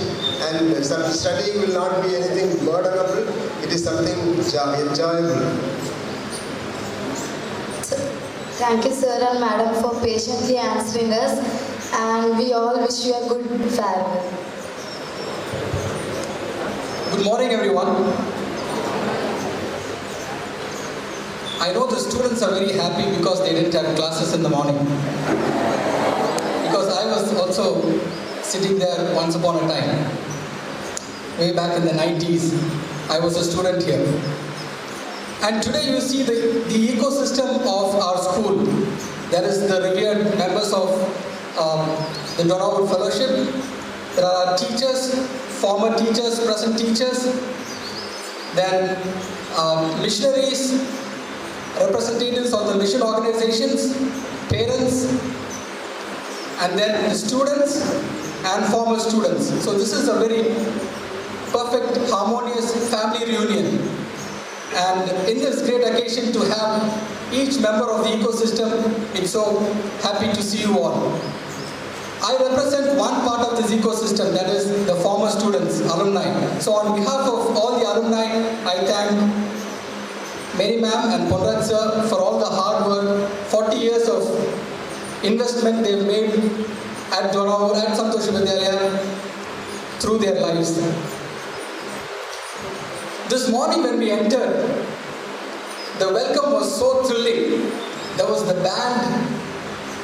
and studying will not be anything burdenable. It is something enjoyable. Thank you, sir and madam, for patiently answering us, and we all wish you a good farewell. Good morning, everyone. I know the students are very happy because they didn't have classes in the morning. Because I was also sitting there once upon a time. Way back in the 90s, I was a student here. And today you see the ecosystem of our school. There is the revered members of the Dohnavur Fellowship. There are teachers, former teachers, present teachers. Then missionaries, representatives of the mission organizations, parents, and then the students and former students. So this is a very perfect, harmonious family reunion. And in this great occasion, to have each member of the ecosystem. It's so happy to see you all. I represent one part of this ecosystem, that is the former students, alumni. So on behalf of all the alumni, I thank Mary ma'am and Ponraj sir for all the hard work, 40 years of investment they've made at Dohnavur and Santhosha through their lives. This morning when we entered, the welcome was so thrilling. There was the band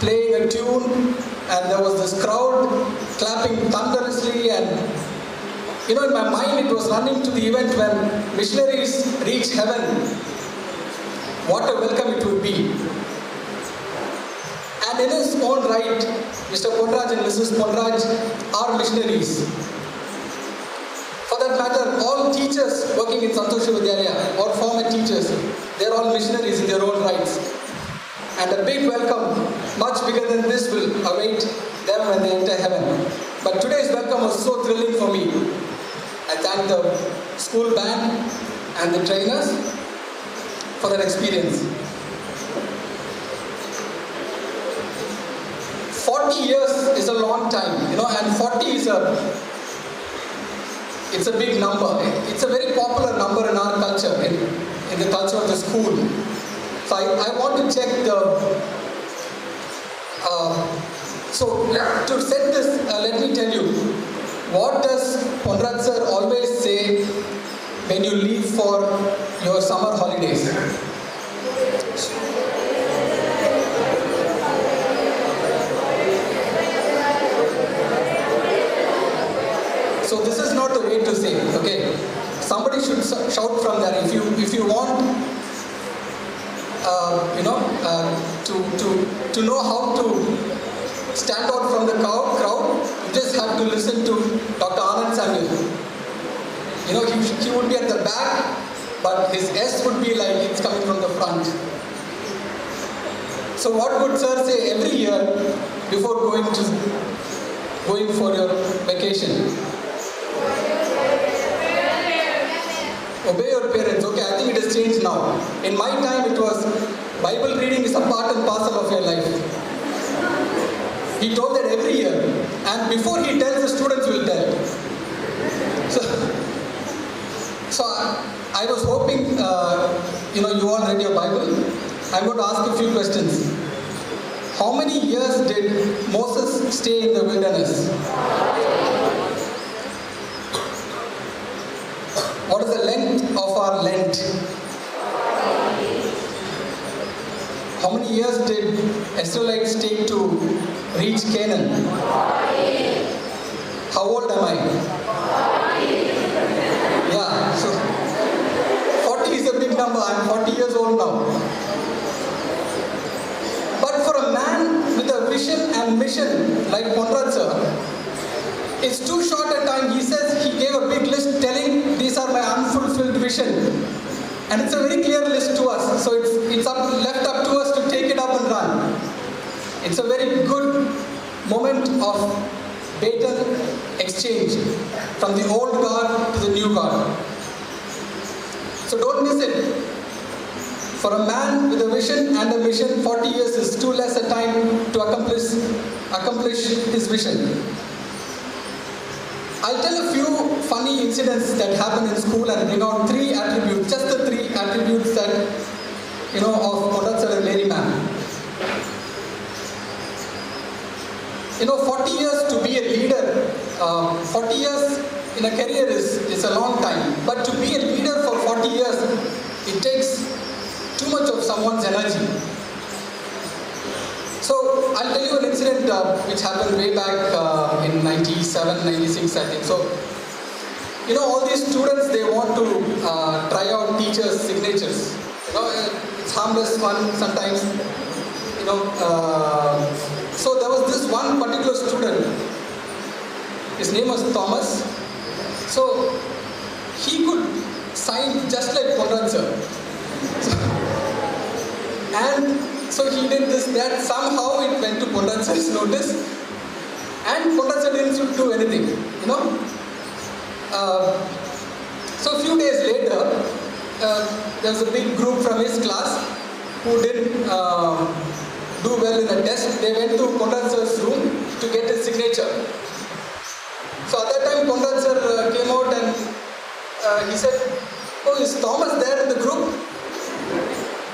playing a tune, and there was this crowd clapping thunderously, and in my mind it was running to the event when missionaries reach heaven. What a welcome it would be. And in his own right, Mr.Ponraj and Mrs.Ponraj are missionaries. For that matter, all teachers working in Santhosha Vidyalaya or former teachers, they're all missionaries in their own rights. And a big welcome, much bigger than this, will await them when they enter heaven. But today's welcome was so thrilling for me. I thank the school band and the trainers for that experience. 40 years is a long time, and 40 is it's a big number. It's a very popular number in our culture, in the culture of the school. So I want to check so to set this, let me tell you, what does Ponraj sir always say when you leave for your summer holidays? So this is not the way to say, okay? Somebody should shout from there. If you want, to know how to stand out from the crowd, you just have to listen to Dr. Anand. He would be at the back, but his S would be like it's coming from the front. So what would sir say every year before going for your vacation? Obey your parents. Okay, I think it has changed now. In my time, it was Bible reading is a part and parcel of your life. He told that every year, and before he tells, the students will tell. So I was hoping, you all read your Bible. I'm going to ask a few questions. How many years did Moses stay in the wilderness? What is the length of our Lent? How many years did Israelites take to reach Canaan? How old am I? Yeah, so 40 is a big number. I'm 40 years old now. But for a man with a vision and mission like Ponraj sir, it's too short a time. He says he gave a big list telling these are my unfulfilled vision. And it's a very clear list to us. So it's left up to us to take it up and run. It's a very good moment of baton exchange from the old God to the new God. So don't miss it. For a man with a vision and a mission, 40 years is too less a time to accomplish his vision. I'll tell a few funny incidents that happened in school and bring out 3 attributes, just the 3 attributes that, of Ponraj sir and Mary ma'am. 40 years to be a leader, 40 years in a career is a long time. But to be a leader for 40 years, it takes too much of someone's energy. So I'll tell you an incident which happened way back in 97, 96, I think. So, all these students, they want to try out teachers' signatures. It's harmless fun sometimes. So there was this one particular student. His name was Thomas. So he could sign just like Ponraj sir. And so he did this, that. Somehow it went to Ponraj sir's notice. And Ponraj sir didn't do anything, So a few days later, there was a big group from his class. who didn't do well in the test, they went to Ponraj sir's room to get his signature. So at that time, Ponraj sir came out and he said, "Oh, is Thomas there in the group?"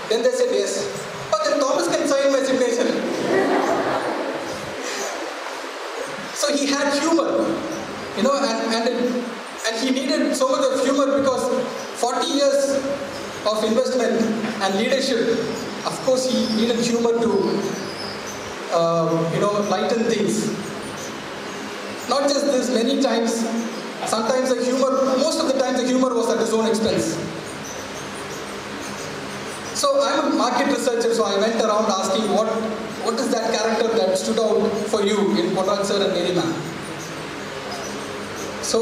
Then they said, "Yes." "Oh, then Thomas can sign my signature." So he had humor, you know, and he needed so much of humor because 40 years of investment and leadership, of course he needed humor to, you know, lighten things. Not just this, many times, sometimes the humor, most of the time the humor was at his own expense. So I'm a market researcher, so I went around asking what is that character that stood out for you in Ponraj sir and Mary ma'am. So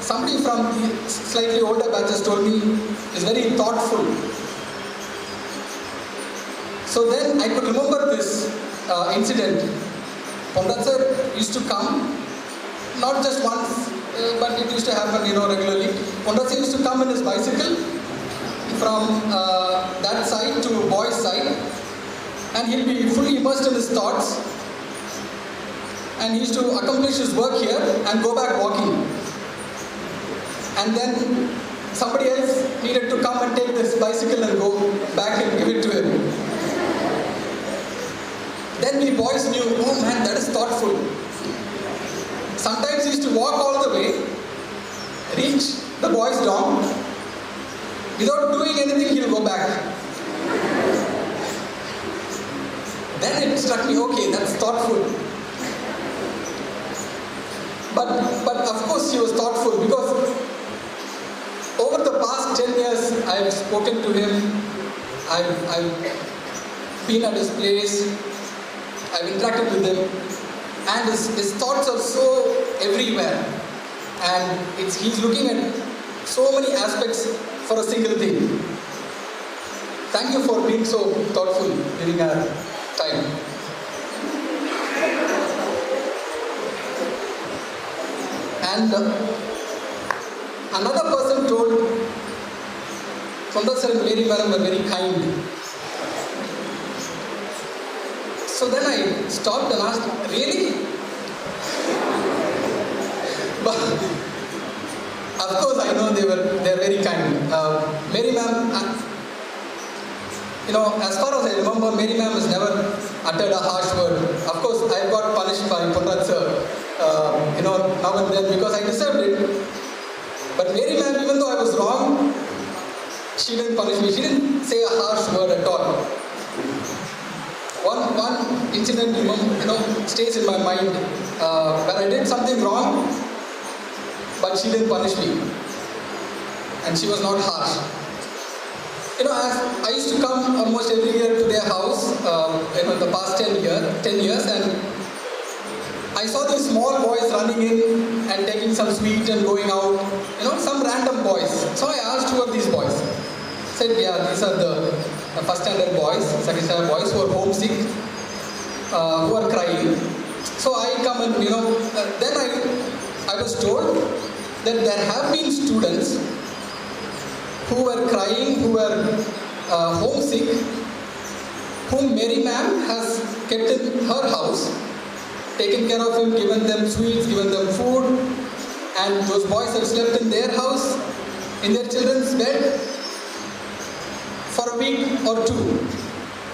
somebody from the slightly older batches told me is very thoughtful. So then I could remember this incident. Ponraj sir used to come, not just once, but it used to happen, you know, regularly. Ponraj sir used to come in his bicycle from that side to boys' side, and he'll be fully immersed in his thoughts, and he used to accomplish his work here and go back walking. And then somebody else needed to come and take this bicycle and go back and give it to him. Then we boys knew, oh man, that is thoughtful. Sometimes he used to walk all the way, reach the boys' dorm, without doing anything, he'll go back. Then it struck me, okay, that's thoughtful. But of course he was thoughtful because over the past 10 years, I've spoken to him, I've been at his place, I've interacted with him, and his thoughts are so everywhere. And he's looking at so many aspects for a single thing. Thank you for being so thoughtful during our time. And another person told, Ponraj sir and Mary madam were very kind. So then I stopped and asked, really? But of course I know they're very kind. Mary ma'am, you know, as far as I remember, Mary ma'am has never uttered a harsh word. Of course, I got punished by Ponraj sir, you know, now and then because I deserved it. But Mary ma'am, even though I was wrong, she didn't punish me. She didn't say a harsh word at all. One incident, you know, stays in my mind where I did something wrong, but she didn't punish me, and she was not harsh. You know, I used to come almost every year to their house, you know, the past 10 years, and I saw these small boys running in and taking some sweet and going out, you know, some random boys. So I asked, who are these boys? I said, yeah, these are the first standard boys, second standard boys who are homesick, who are crying. So I come and, you know, then I was told that there have been students who were crying, who were homesick, whom Mary ma'am has kept in her house, taken care of him, given them sweets, given them food, and those boys have slept in their house, in their children's bed, for a week or two,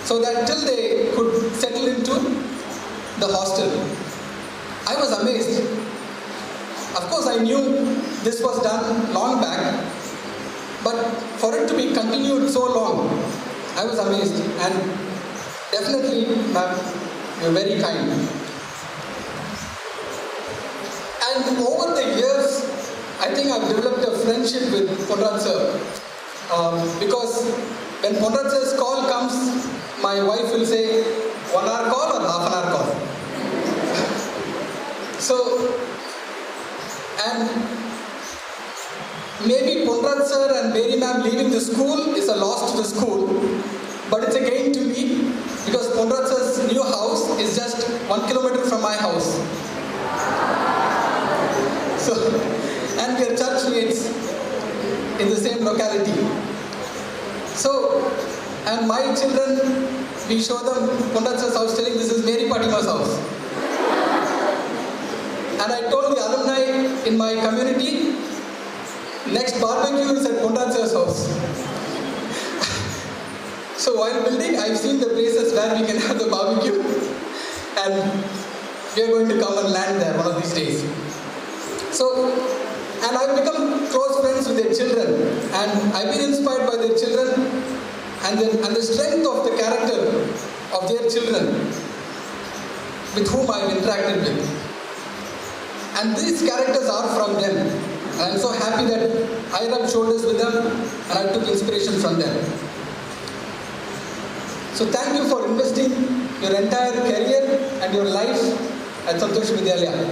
so that till they could settle into the hostel. I was amazed. Of course, I knew this was done long back, but for it to be continued so long, I was amazed. And definitely, ma'am, you're very kind. And over the years, I think I've developed a friendship with Ponraj sir. Because when Ponraj sir's call comes, my wife will say, 1 hour call or half an hour call. So, and maybe Ponraj sir and Mary ma'am leaving the school is a loss to the school, but it's a gain to me because Ponraj sir's new house is just 1 kilometer from my house. So, and we are church mates in the same locality. So, And my children, we show them Ponraj sir's house, telling this is Mary Patima's house. And I told the alumni in my community, next barbecue is at Ponraj sir's house. So while building, I've seen the places where we can have the barbecue, and we are going to come and land there one of these days. So, and I've become close friends with their children, and I've been inspired by their children and the strength of the character of their children with whom I've interacted with. And these characters are from them. And I'm so happy that I rubbed shoulders with them and I took inspiration from them. So thank you for investing your entire career and your life at Santhosha Vidyalaya.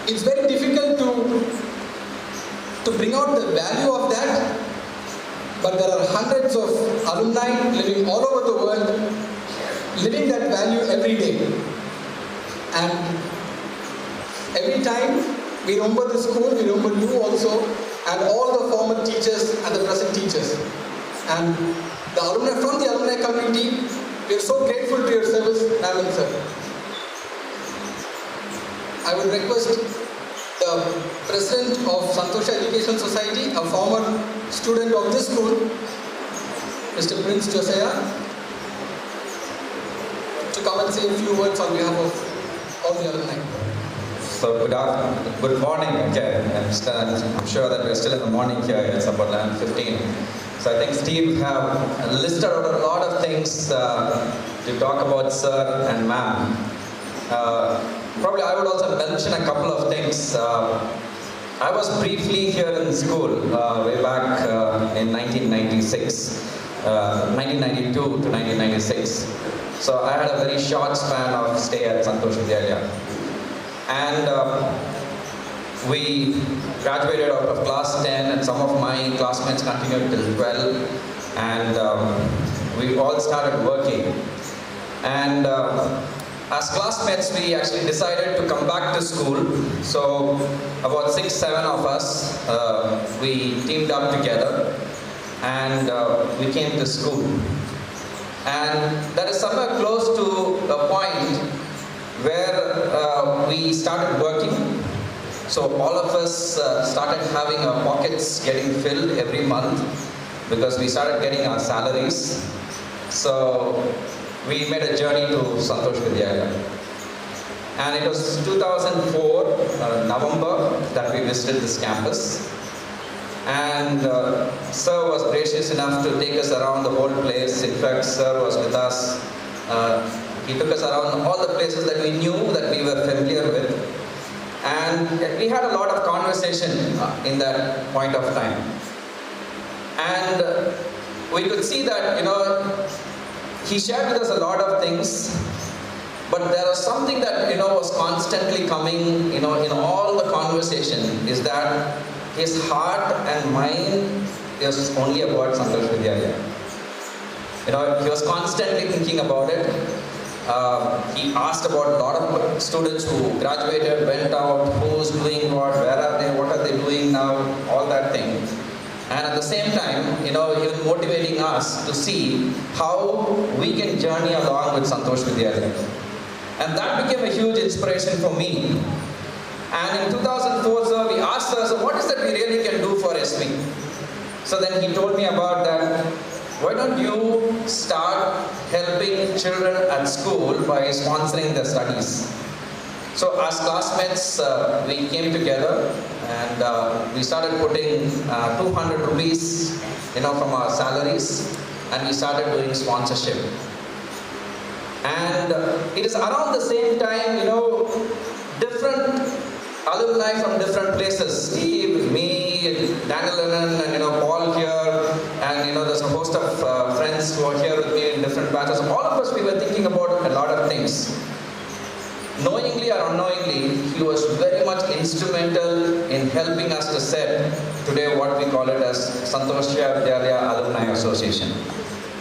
It's very difficult to bring out the value of that, but there are hundreds of alumni living all over the world, living that value every day. And every time we remember the school, we remember you also, and all the former teachers and the present teachers. And the alumni from the alumni community, we are so grateful to your service, Anand sir. I would request the president of Santhosha Education Society, a former student of this school, Mr. Prince Josiah, to come and say a few words on behalf of all the alumni. So good morning again. I'm sure that we're still in the morning here. It's about 11:15. So I think Steve have listed out a lot of things to talk about sir and ma'am. Probably I would also mention a couple of things. I was briefly here in school way back in 1996, 1992 to 1996. So I had a very short span of stay at Santhosha Vidyalaya. And we graduated out of class 10, and some of my classmates continued till 12, and we all started working. And as classmates, we actually decided to come back to school. So about 6-7 of us, we teamed up together, and we came to school. And that is somewhere close to a point where we started working. So all of us started having our pockets getting filled every month because we started getting our salaries. So we made a journey to Santhosha Vidyalaya. And it was 2004, November, that we visited this campus. And Sir was gracious enough to take us around the whole place. In fact, Sir was with us. He took us around all the places that we knew, that we were familiar with. And we had a lot of conversation in that point of time. And we could see that, he shared with us a lot of things, but there was something that, was constantly coming, in all the conversation, is that his heart and mind is only about Santhosha Vidyalaya. He was constantly thinking about it. He asked about a lot of students who graduated, went out, who's doing what, where are they, what are they doing now, all that thing. And at the same time, even motivating us to see how we can journey along with Santhosha Vidyalaya. And that became a huge inspiration for me. And in 2004, sir, we asked her, so what is that we really can do for SV? So then he told me about that. Why don't you start helping children at school by sponsoring their studies? So as classmates, we came together and we started putting 200 rupees, from our salaries, and we started doing sponsorship. And it is around the same time, different alumni from different places, Steve, me, Daniel and Paul here, and there's a host of friends who are here with me in different batches. All of us, we were thinking about a lot of things. Knowingly or unknowingly, he was very much instrumental in helping us to set today what we call it as Santhosha Vidyalaya Alumni Association.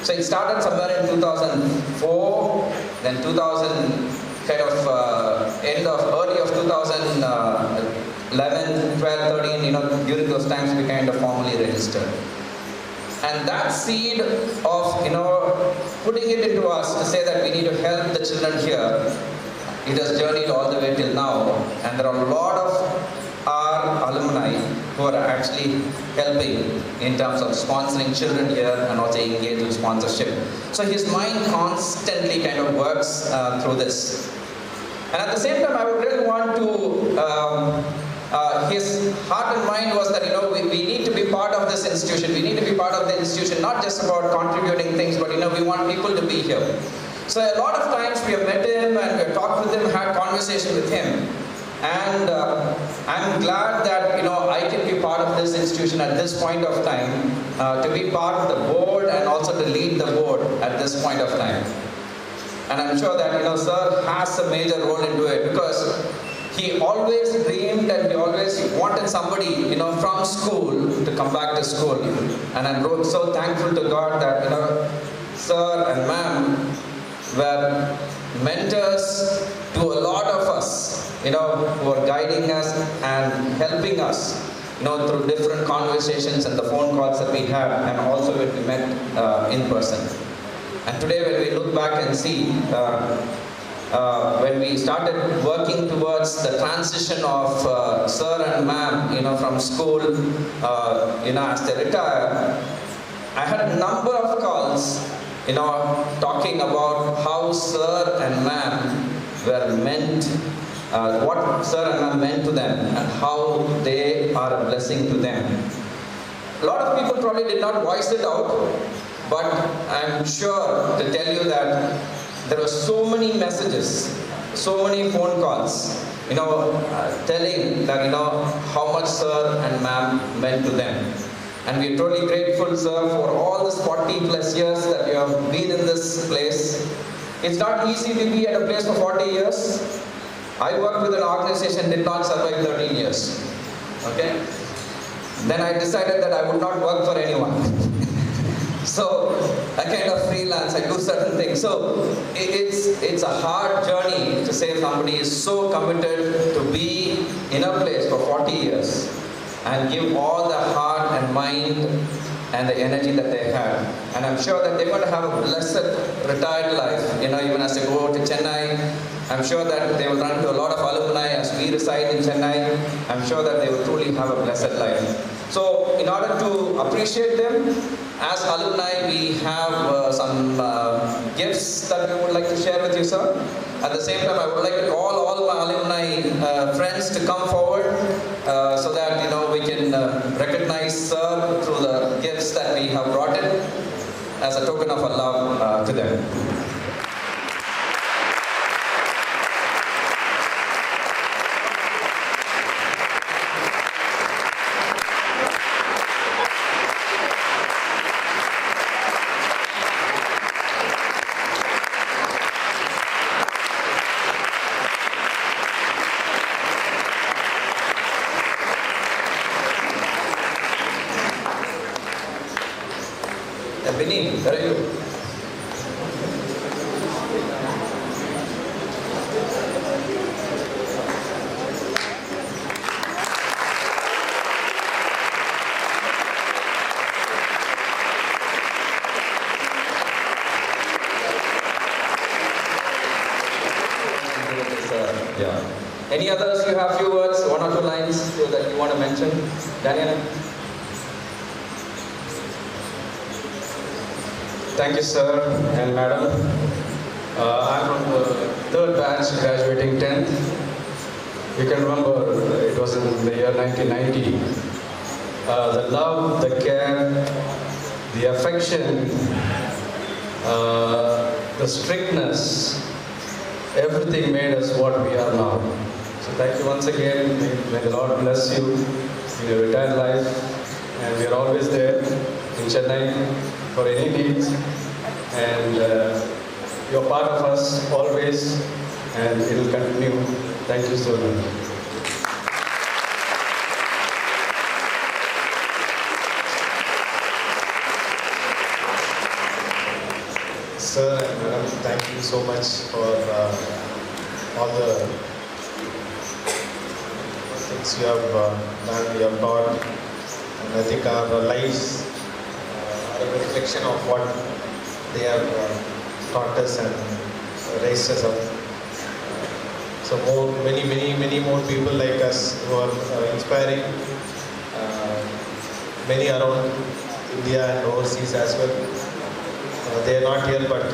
So it started somewhere in 2004, then 2000, early of 2011, 12, 13, during those times we kind of formally registered. And that seed of, putting it into us to say that we need to help the children here, it has journeyed all the way till now. And there are a lot of our alumni who are actually helping in terms of sponsoring children here and also engaged in sponsorship. So his mind constantly kind of works through this. And at the same time, I would really want to, his heart and mind was that, we need to be part of this institution. We need to be part of the institution, not just about contributing things, but, we want people to be here. So a lot of times we have met him and we have talked with him, had conversation with him. And I'm glad that, I can be part of this institution at this point of time, to be part of the board and also to lead the board at this point of time. And I'm sure that, sir has a major role into it, because he always dreamed and he always wanted somebody, from school to come back to school. And I'm so thankful to God that, sir and ma'am were mentors to a lot of us, who are guiding us and helping us, through different conversations and the phone calls that we had, and also when we met in person. And today when we look back and see, when we started working towards the transition of sir and ma'am, from school, as they retire, I had a number of calls, talking about how sir and ma'am were meant, what sir and ma'am meant to them, and how they are a blessing to them. A lot of people probably did not voice it out, but I'm sure to tell you that there were so many messages, so many phone calls, telling that, how much sir and ma'am meant to them. And we're truly grateful, sir, for all this 40 plus years that you have been in this place. It's not easy to be at a place for 40 years. I worked with an organization that did not survive 13 years. Okay? Then I decided that I would not work for anyone. So I kind of freelance, I do certain things. So it's a hard journey to say somebody is so committed to be in a place for 40 years and give all the heart and mind and the energy that they have. And I'm sure that they're going to have a blessed retired life. Even as they go to Chennai, I'm sure that they will run into a lot of alumni as we reside in Chennai. I'm sure that they will truly have a blessed life. So in order to appreciate them, as alumni, we have some gifts that we would like to share with you, sir. At the same time, I would like to call all my alumni friends to come forward so that we can recognize sir through the gifts that we have brought in as a token of our love to them. Where are you? Yeah. Any others? You have few words, one or two lines that you want to mention? Daniel? Thank you, sir and madam. I'm from the third batch, graduating 10th. You can remember it was in the year 1990. The love, the care, the affection, the strictness, everything made us what we are now. So thank you once again. May the Lord bless you in your retired life. And we are always there in Chennai for any needs. And you're part of us always, and it will continue. Thank you so much. Sir and madam, thank you so much for all the things you have done, you have taught. And I think our lives the reflection of what they have taught us and raised us up. So many more people like us who are inspiring many around India and overseas as well. They are not here, but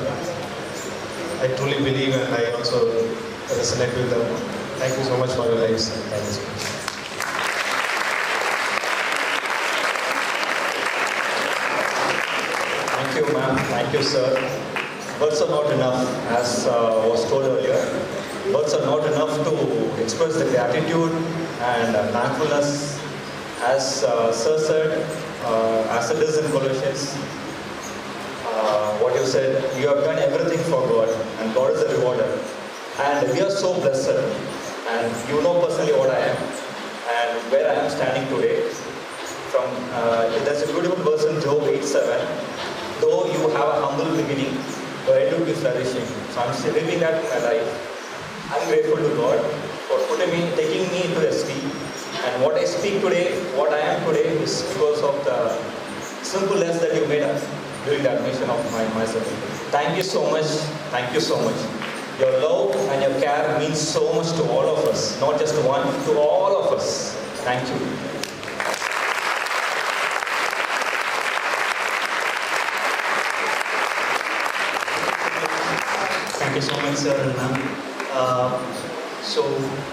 I truly believe and I also resonate with them. Thank you so much for your lives. Thank you so much. Thank you, ma'am. Thank you, sir. Words are not enough, as was told earlier. Words are not enough to express the gratitude and thankfulness. As sir said, as it is in Colossians, what you said, you have done everything for God, and God is a rewarder. And we are so blessed. And you know personally what I am, and where I am standing today. There's a beautiful verse in Job 8:7. Though you have a humble beginning, your end will be flourishing. So I'm still living that in my life. I'm grateful to God for taking me into SV. And what I speak today, what I am today, is because of the simple less that you made up during the admission of myself. Thank you so much. Thank you so much. Your love and your care means so much to all of us, not just one, to all of us. Thank you. Thank you so much, sir and ma'am. So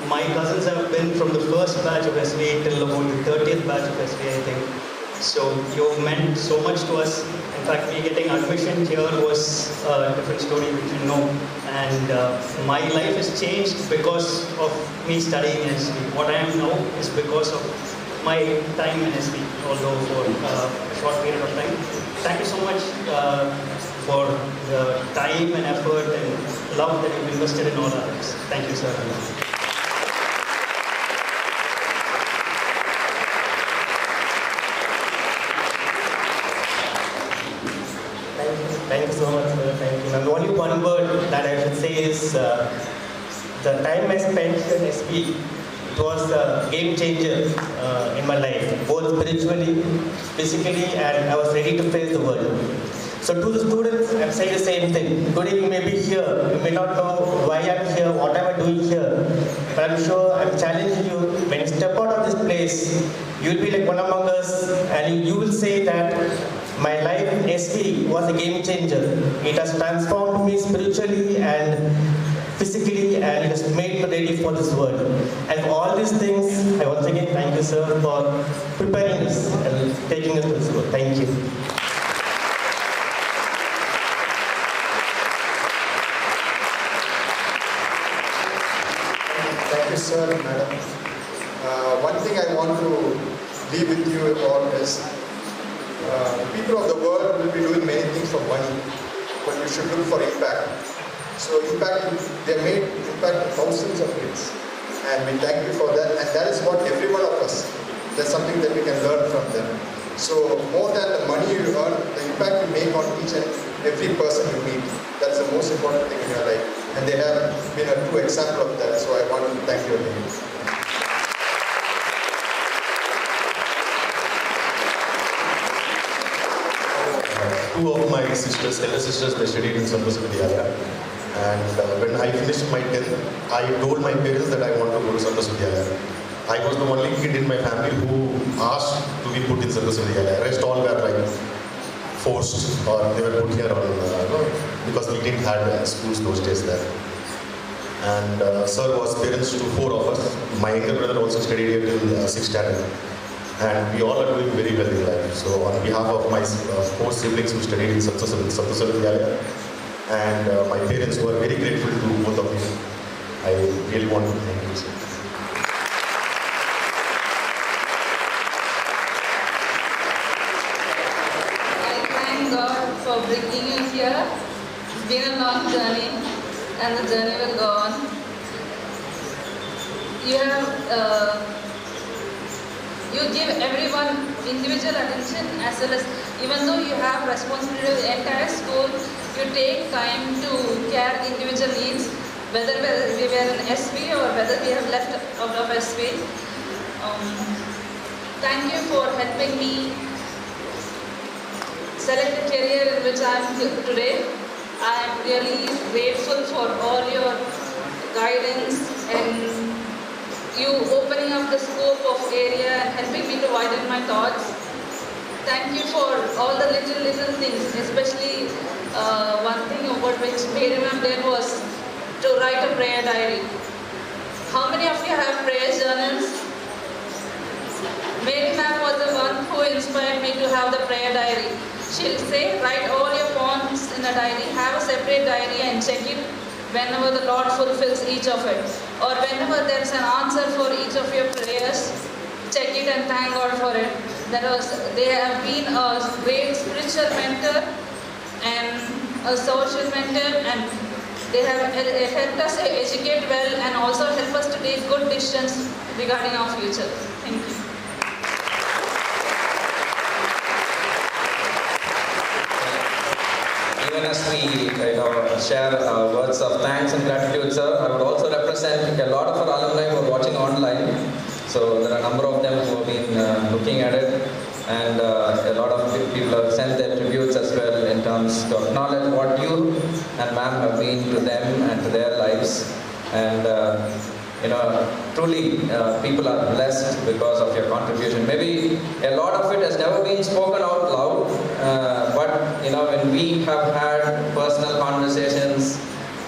my cousins have been from the first batch of SVA till about the 30th batch of SVA, I think. So you've meant so much to us. In fact, me getting admission here was a different story, which you know. And my life has changed because of me studying SV. What I am now is because of my time in SV, although for a short period of time. Thank you so much for the time and effort and love that you've invested in all our lives. Thank you, sir. Thank you so much, sir. Thank you. And only one word that I should say is the time I spent in SV, it was a game changer in my life, both spiritually, physically, and I was ready to face the world. So to the students, I'm saying the same thing. Today you may be here, you may not know why I'm here, what am I doing here, but I'm sure I'm challenging you. When you step out of this place, you'll be like one among us, and you will say that my life in SV was a game changer. It has transformed me spiritually and physically, and it has made me ready for this world. And for all these things, I once again thank you, sir, for preparing us and taking us to this world. Thank you. Thank you, sir and madam. One thing I want to leave with you all is, people of the world will be doing many things for money, but you should look for impact. So impact, they made impact to thousands of kids, and we thank you for that. And that is what every one of us, that's something that we can learn from them. So more than the money you earn, the impact you make on each and every person you meet, that's the most important thing in your life. And they have been a true example of that, so I want to thank you again. Two of my sisters, elder sisters, they studied in Santhosha. And when I finished my 10th, I told my parents that I want to go to Santhosha. I was the only kid in my family who asked to be put in Santhosha. The rest all were like forced, or they were put here because we didn't have schools those days there. And sir was parents to 4 of us. My younger brother also studied here till 6th standard. And we all are doing very well in life. So on behalf of my 4 siblings who studied in Santhosha, and my parents who are very grateful to both of you, I really want to thank you, sir. I thank God for bringing you here. It's been a long journey, and the journey will go on. You have you give everyone individual attention, as well as, even though you have responsibility of the entire school, you take time to care individual needs, whether we were in SV or whether we have left out of SV. Thank you for helping me select which I am here today. I am really grateful for all your guidance and you opening up the scope of area and helping me to widen my thoughts. Thank you for all the little things, especially one thing about which Mary ma'am did was to write a prayer diary. How many of you have prayer journals? Mary ma'am was the one who inspired me to have the prayer diary. She'll say, write all your points in a diary, have a separate diary and check it whenever the Lord fulfills each of it. Or whenever there's an answer for each of your prayers, check it and thank God for it. They have been a great spiritual mentor and a social mentor, and they have helped us educate well and also help us to take good decisions regarding our future. Thank you. Even as we share words of thanks and gratitude, sir, I would also represent a lot of our alumni who are watching online. So there are a number of them who have been looking at it, and a lot of people have sent their tributes as well in terms to acknowledge what you and ma'am have been to them and to their lives. And truly people are blessed because of your contribution. Maybe a lot of it has never been spoken out loud, but when we have had personal conversations,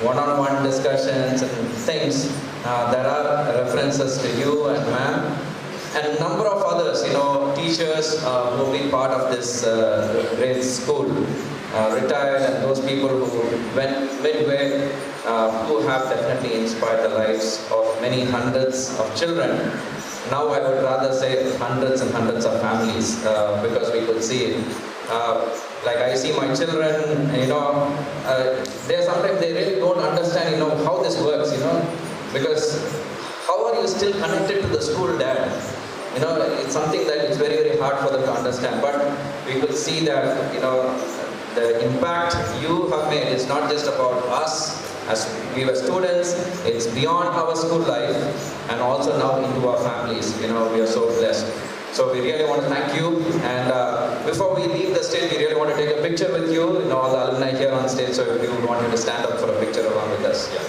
one-on-one discussions and things, there are references to you and ma'am and a number of others, teachers who have been part of this great school, retired, and those people who went midway, who have definitely inspired the lives of many hundreds of children. Now I would rather say hundreds and hundreds of families, because we could see it. Like I see my children, they sometimes they really don't understand, how this works, because how are you still connected to the school, Dad? It's something that it's very, very hard for them to understand. But we could see that, the impact you have made is not just about us as we were students, it's beyond our school life and also now into our families. We are so blessed. So we really want to thank you, and before we leave the stage, we really want to take a picture with you, all the alumni here on stage, so we would want you to stand up for a picture along with us. Yeah.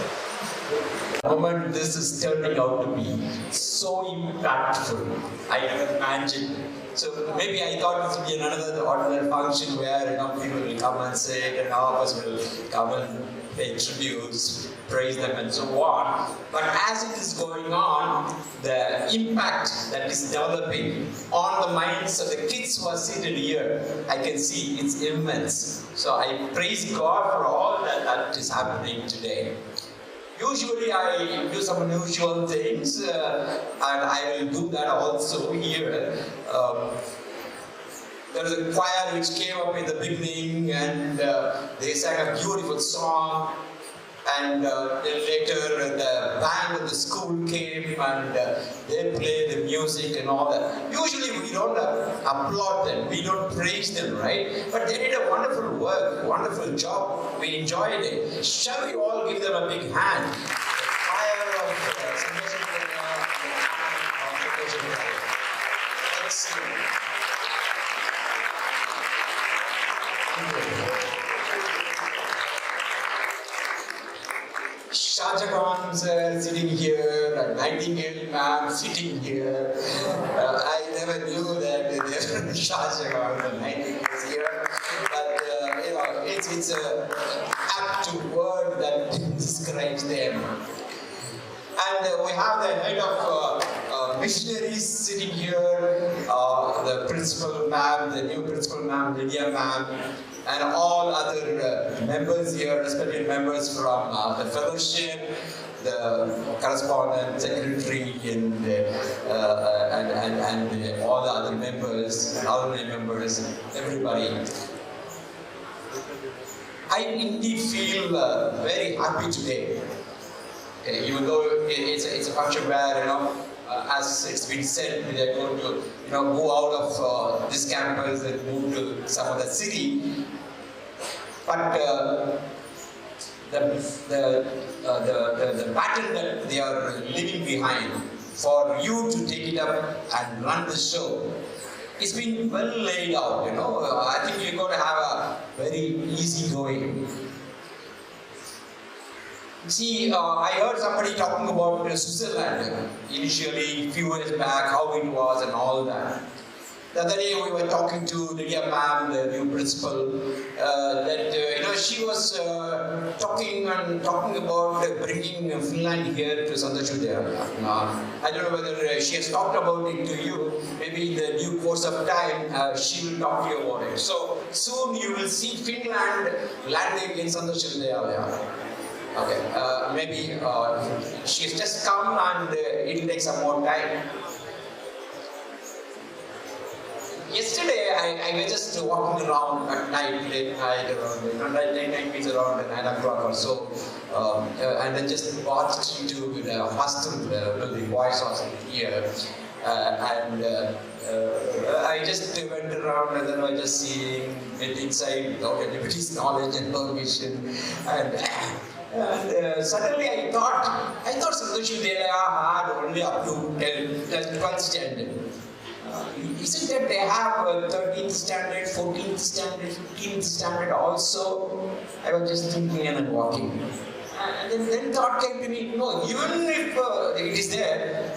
Moment this is turning out to be so impactful, I can imagine. So maybe I thought this would be another ordinary function where people will come and sit and all of us will come and pay tributes, praise them and so on. But as it is going on, the impact that is developing on the minds of the kids who are seated here, I can see it's immense. So I praise God for all that is happening today. Usually I do some unusual things, and I will do that also here. There was a choir which came up in the beginning, and they sang a beautiful song. And then later the band of the school came and they played the music and all that. Usually we don't applaud them, we don't praise them, right? But they did a wonderful work, wonderful job. We enjoyed it. Shall we all give them a big hand? The choir of excellent. Shahjahan sir sitting here, and Nightingale ma'am sitting here. I never knew that there were Shahjahan and Nightingale here. But it's a apt word that describes them. And we have the head of missionaries sitting here, the principal ma'am, the new principal ma'am, Lydia ma'am, and all other members here, especially members from the fellowship, the correspondent, secretary, and all the other members, alumni members, everybody. I indeed feel very happy today. Even though it's a function where, as it's been said, we are going to move out of this campus and move to some other city. But the pattern that they are leaving behind for you to take it up and run the show it's been well laid out, I think you're going to have a very easy going. See, I heard somebody talking about Switzerland initially, a few years back, how it was and all that. The other day we were talking to Lydia ma'am, the new principal, that she was talking about bringing Finland here to Santhosha. I don't know whether she has talked about it to you. Maybe in the due course of time, she will talk to you about it. So soon you will see Finland landing in Santhosha. Okay, maybe she's just come and it will take some more time. Yesterday, I was just walking around at night, late night, around 9 o'clock or so, and I just walked into the hostel where the boys was here, and I just went around and then I was just seeing it inside without anybody's knowledge and permission, and suddenly I thought Santhosha had only up to 12th standard. Isn't that they have 13th standard, 14th standard, 15th standard also? I was just thinking and walking. And then thought came to me, no, even if it is there,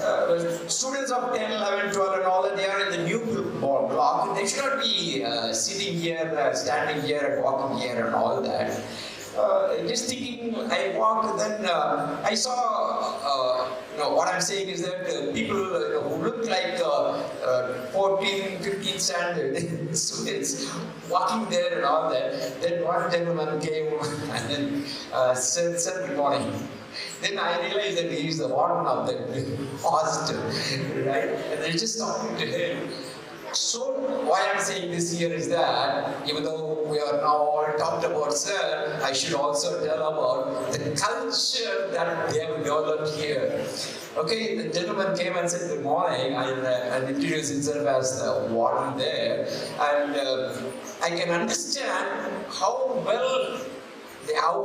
students of 10, 11, 12 and all that, they are in the new block, they should not be sitting here, standing here and walking here and all that. Just thinking, I walked, then I saw, what I'm saying is that people who look like 14, 15 standard students walking there and all that. Then one gentleman came and then said good morning. Then I realized that he is the warden of the hostel, right? And they're just talking to him. So why I'm saying this here is that even though we are now all talked about sir, I should also tell about the culture that they have developed here. Okay, the gentleman came and said good morning and introduced himself as the warden there, and I can understand how well they have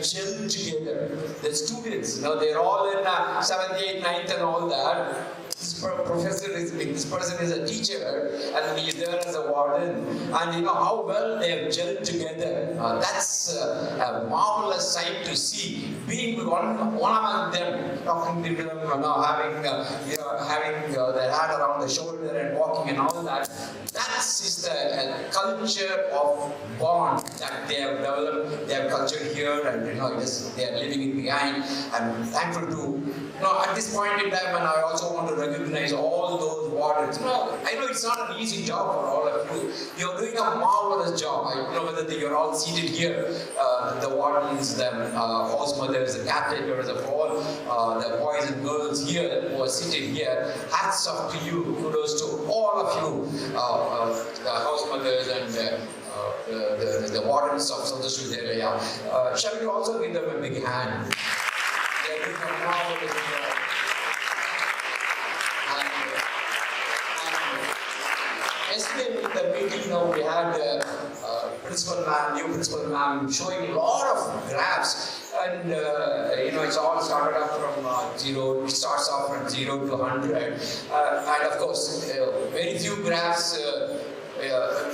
gelled together. The students, they're all in 7th, 8th, 9th and all that. This person is a teacher and he is there as a warden, and how well they have gelled together. That's a marvelous sight to see. Being one among them, talking to them, having their hand around the shoulder and walking and all that. That is the culture of bond that they have developed. They have culture here, and they are leaving it behind. I'm thankful to. At this point in time, and I also want to recognize all those wardens. I know it's not an easy job for all of you. You're doing a marvelous job. I don't know whether you're all seated here. The wardens, the house mothers, the caretakers of all the boys and girls here who are seated here. Hats off to you. Kudos to all of you, the house mothers and the wardens of Santhosha area. Shall we also give them a big hand? They are doing a marvelous job. Yesterday in the meeting, we had new principal ma'am showing a lot of graphs, and it's all started up from 0. It starts off from 0 to 100, and of course, very few graphs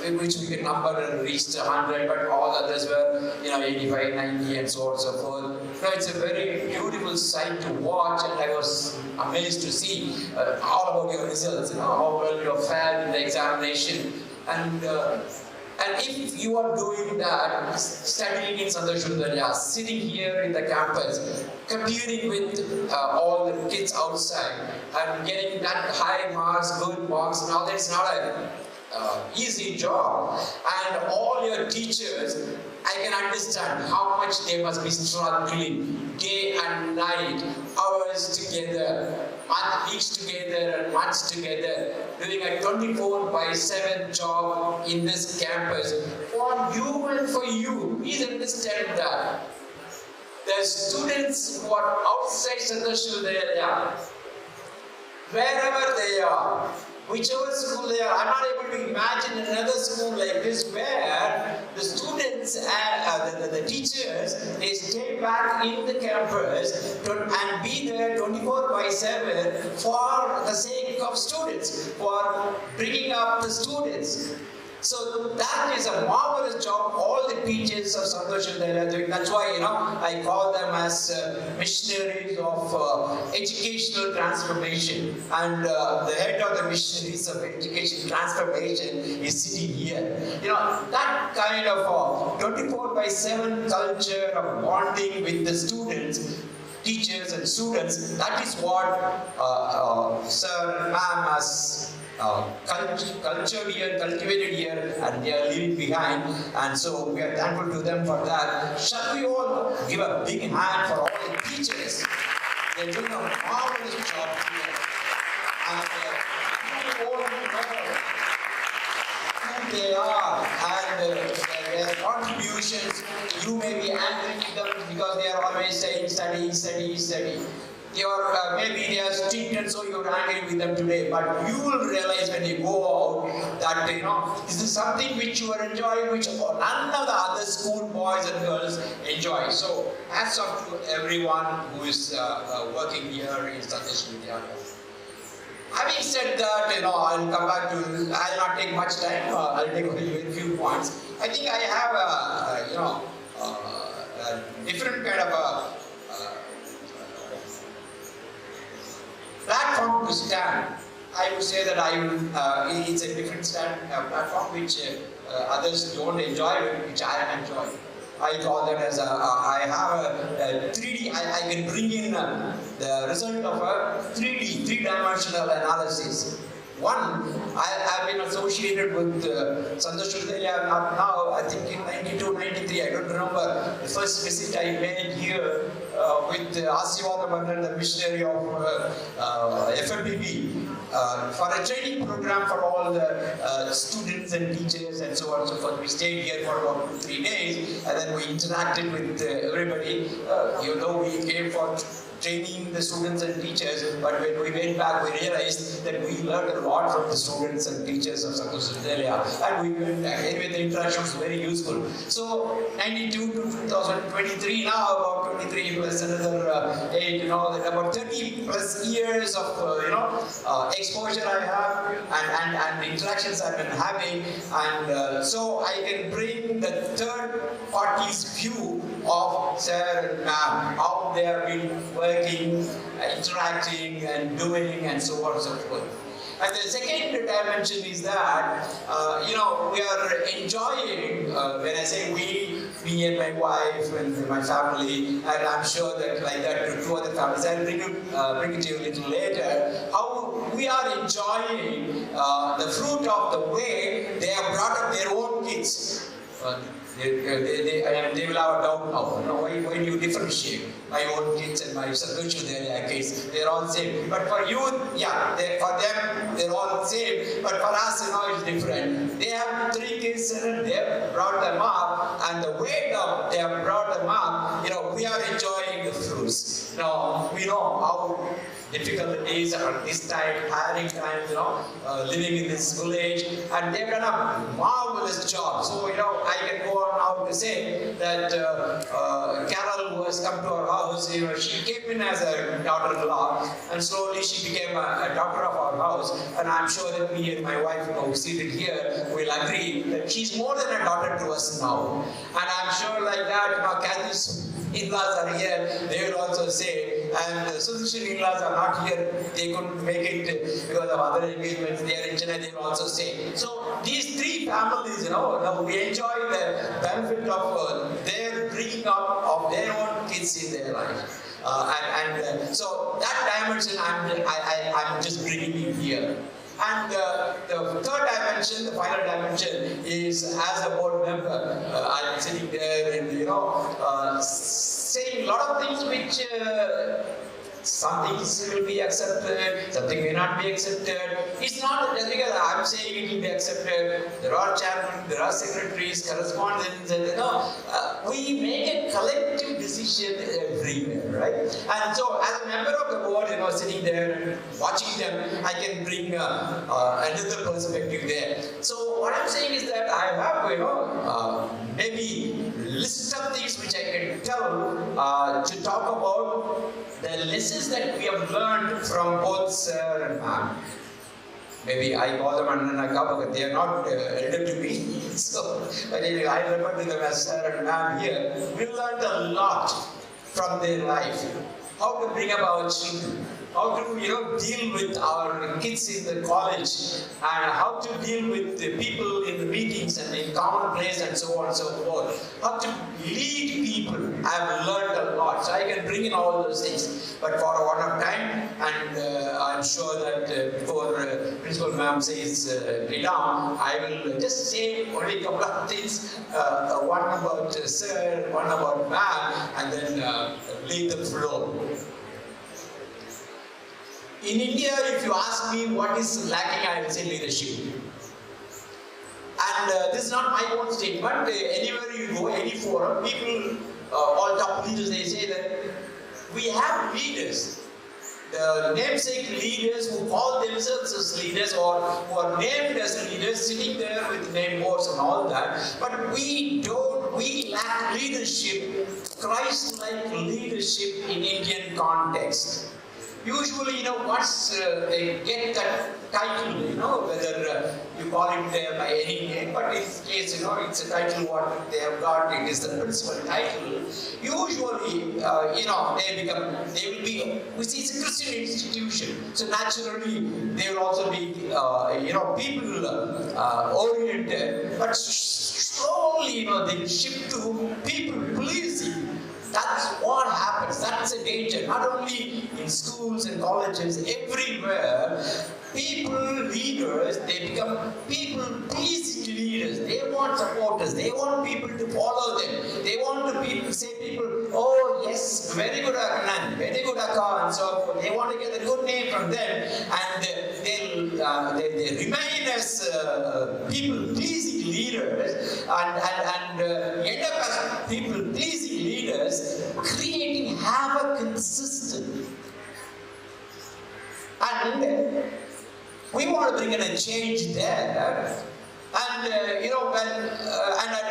in which we can number and reach 100, but all others were 85, 90, and so on and so forth. It's a very beautiful sight to watch, and I was amazed to see all about your results, how well you have fared in the examination, and if you are doing that, studying in Santhosha, sitting here in the campus, competing with all the kids outside, and getting that high marks, good marks, now that's not a easy job, and all your teachers, I can understand how much they must be struggling day and night, hours together, weeks together and months together, doing a 24/7 job in this campus for you and for you. Please understand that. The students who are outside Santhosha, wherever they are, whichever school they are, I'm not able to imagine another school like this where the students and the teachers, they stay back in the campus and be there 24/7 for the sake of students, for bringing up the students. So that is a marvelous job all the teachers of Santhosha they are doing. That's why, I call them as missionaries of educational transformation. And the head of the missionaries of education transformation is sitting here. That kind of 24/7 culture of bonding with the students, teachers and students, that is what Sir and Ma'am has cultivated here, and they are leaving behind, and so we are thankful to them for that. Shall we all give a big hand for all the teachers? They are doing a marvelous job here, and you all know who they are and their contributions. You may be angry with them because they are always saying study, study, study. Maybe they are strict and so you're angry with them today, but you will realize when you go out that this is something which you are enjoying, which none of the other school boys and girls enjoy. So hats off to everyone who is working here in Santhosha Vidyalaya. Having said that, I'll come back to, I'll not take much time, I'll take only a few points. I think I have a different kind of a platform to stand. I would say that it's a different platform which others don't enjoy, which I enjoy. I call that as I have a 3D, I can bring in the result of a 3D, three-dimensional analysis. One, I've been associated with Santhosha Vidyalaya now, I think in 92, 93, I don't remember, the first visit I made here with Asivadaman, the missionary of FMBB, for a training program for all the students and teachers and so on and so forth. We stayed here for about 2-3 days, and then we interacted with everybody. We came for training the students and teachers, but when we went back, we realized that we learned a lot from the students and teachers of Santhosha Vidyalaya, and we went back. Anyway, the interaction was very useful. So, 92 to 2023, now about 23 plus another 8, about 30 plus years of, exposure I have and interactions I've been having, and so I can bring the third party's view of Sir and Ma'am, how they have been working, interacting and doing and so on and so forth. And the second dimension is that, we are enjoying, when I say we, me and my wife and my family, and I'm sure that like that to 2 other families, I'll bring it to you a little later, how we are enjoying the fruit of the way they have brought up their own kids. They will have a doubt now. Why do you differentiate my own kids and my Santhosha Vidyalaya kids? They're all same. But for you, for them, they're all same. But for us, it's different. They have 3 kids and they have brought them up, and the way they have brought them up, we are enjoying the fruits. We know how difficult it is at this time, hiring time, living in this village, and they've done a marvelous job. So, I can go on now to say that Carol, who has come to our house, she came in as a daughter-in-law, and slowly she became a daughter of our house, and I'm sure that me and my wife, seated here, will agree that she's more than a daughter to us now. And I'm sure like that, Kathy's in-laws are here, they will also say, and Sudarshan in-laws are not here, they couldn't make it because of other engagements, they are in Chennai, they will also say. So these 3 families, now we enjoy the benefit of their bringing up of their own kids in their life. So that dimension I'm just bringing in here. And the third dimension, the final dimension, is as a board member, I'm sitting there and saying a lot of things which some things will be accepted, something may not be accepted. It's not just because I'm saying it will be accepted. There are chairmen, there are secretaries, correspondents, and we make a collective decision everywhere, right? And so, as a member of the board, sitting there and watching them, I can bring another perspective there. So, what I'm saying is that I have, maybe list of things which I can tell to talk about the lessons that we have learned from both Sir and Ma'am. Maybe I call them Anand and Akka, but they are not elder to me. So, but anyway, I refer to them as sir and ma'am here. We learned a lot from their life. How to bring up our children, how to deal with our kids in the college, and how to deal with the people in the meetings and in common place and so on and so forth. How to lead people. I've learned a lot, so I can bring in all those things. But for a one of time, and I'm sure that before Principal Ma'am says lay down, I will just say only a couple of things. One about sir, one about ma'am, and then lead the flow. In India, if you ask me what is lacking, I will say leadership. And this is not my own statement. Anywhere you go, any forum, people, all top leaders, they say that we have leaders. The namesake leaders who call themselves as leaders or who are named as leaders, sitting there with name boards and all that. But we lack leadership, Christ-like leadership in Indian context. Usually, once they get that title, whether you call it by any name, but in this case, it's a title what they have got, it is the principal title. Usually, they will be, we see it's a Christian institution, so naturally, they will also be, people oriented, but slowly, they shift to people pleasing. That's what happens. That's a danger. Not only in schools and colleges, everywhere, leaders, they become people-pleasing leaders. They want supporters. They want people to follow them. They want to say people, oh yes, very good Anand, very good Akka, and so forth. They want to get a good name from them, and they remain as people-pleasing leaders, and end up as people-pleasing leaders, creating havoc in the system. And we want to bring in a change there. And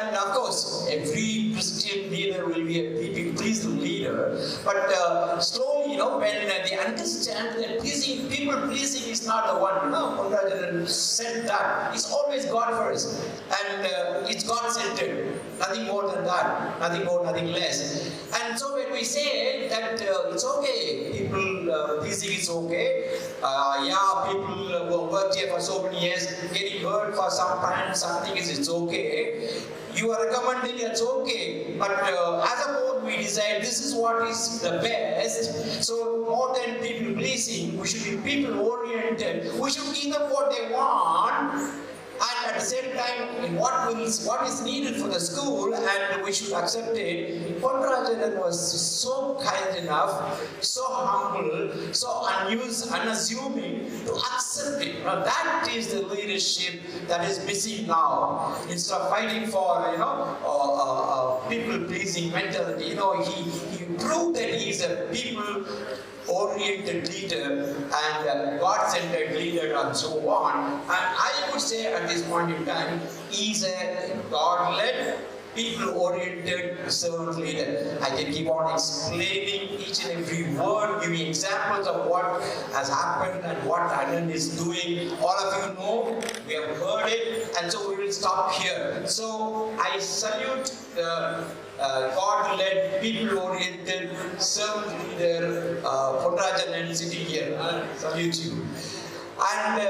and of course, every Christian leader will be a people-pleasing leader. But slowly, when they understand that people-pleasing is not the one. Ponraj said that. It's always God first. And it's God-centered. Nothing more than that. Nothing more, nothing less. And so when we say that it's okay, people-pleasing is okay. People who have worked here for so many years, getting hurt for some time, something it's okay. You are recommending it's okay. But as a board, we decide this is what is the best. So more than people-pleasing, we should be people-oriented. We should give them what they want. And at the same time, what is needed for the school, and we should accept it. Ponraj was so kind enough, so humble, so unassuming to accept it. Now that is the leadership that is missing now. Instead of fighting for people-pleasing mentality, he proved that he is a people-oriented leader and God-centered leader and so on. And I would say at this point in time, he's a God-led, people-oriented servant leader. I can keep on explaining each and every word, giving examples of what has happened and what Anand is doing. All of you know, we have heard it, and so we will stop here. So I salute the God-led, people-oriented servant leader, Ponraj Anand sitting here. I salute you. And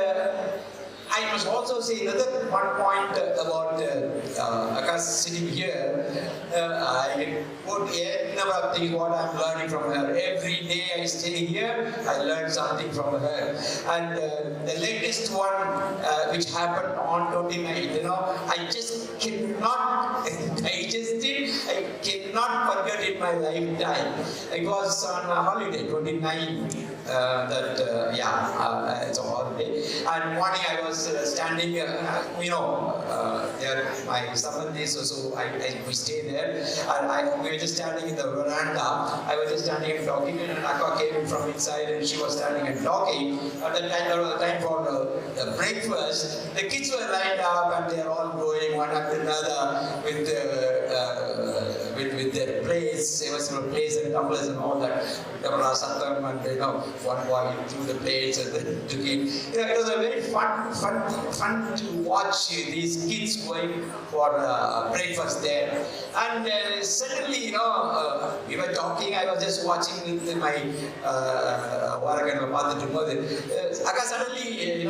I must also say another one point about Akash sitting here. I put a number of things what I'm learning from her. Every day I stay here, I learn something from her. And the latest one which happened on 29th, I just cannot forget in my lifetime. It was on a holiday, 29th. It's a holiday. And morning I was standing, there my Samandhis, so we stay there. And we were just standing in the veranda. I was just standing and talking, and Akka came in from inside, and she was standing and talking. At that time, there was a time for the breakfast. The kids were lined up, and they are all going one after another with with their plates, plates and tumblers and all that. Satam and one boy threw the plates and then took it. It was a very fun to watch these kids going for breakfast there. And suddenly, we were talking. I was just watching with my Devairakam Akka suddenly,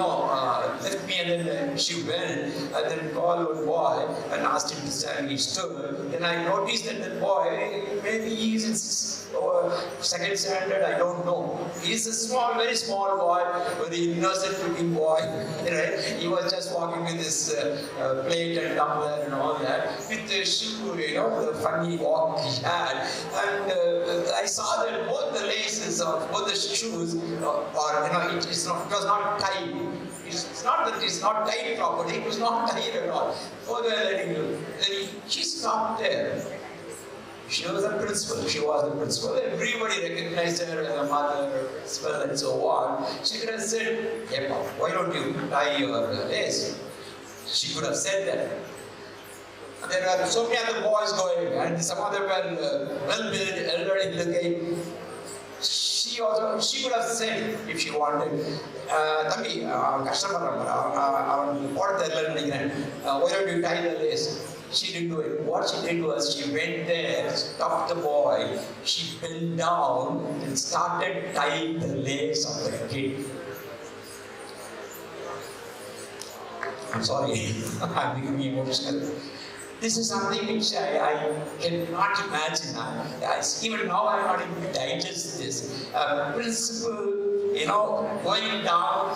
left me and then she went and then called one boy and asked him to stand. He stood. Then I noticed that the boy, maybe he's in second standard, I don't know. He's a very small boy, very innocent looking boy. Right? He was just walking with his plate and tumbler and all that, with the shoe, the funny walk he had. And I saw that both the laces of both the shoes, it was not tied. It's not that it's not tied properly, it was not tied at all. Oh, they were letting you. Then she stopped there. She was the principal. Everybody recognized her as a mother, as well, and so on. She could have said, "Hey, Papa, why don't you tie your lace?" She could have said that. And there were so many other boys going, and some of them were well-built, elderly looking. She could have said, if she wanted, Thambi, why don't you tie the lace? She didn't do it. What she did was she went there, stopped the boy, she bent down and started tying the lace of the kid. I'm sorry, I'm becoming emotional. This is something which I cannot imagine. Even now I'm not able to digest this. Principle, going down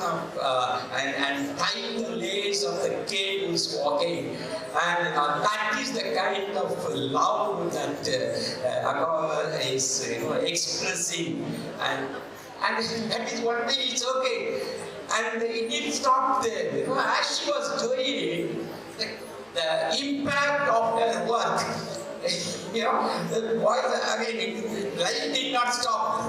and tying the lace of the kid who's walking. And that is the kind of love that Akka is expressing. And that is one thing, it's okay. And it didn't stop there. As she was doing it, the impact of her work, the boy, again, life did not stop.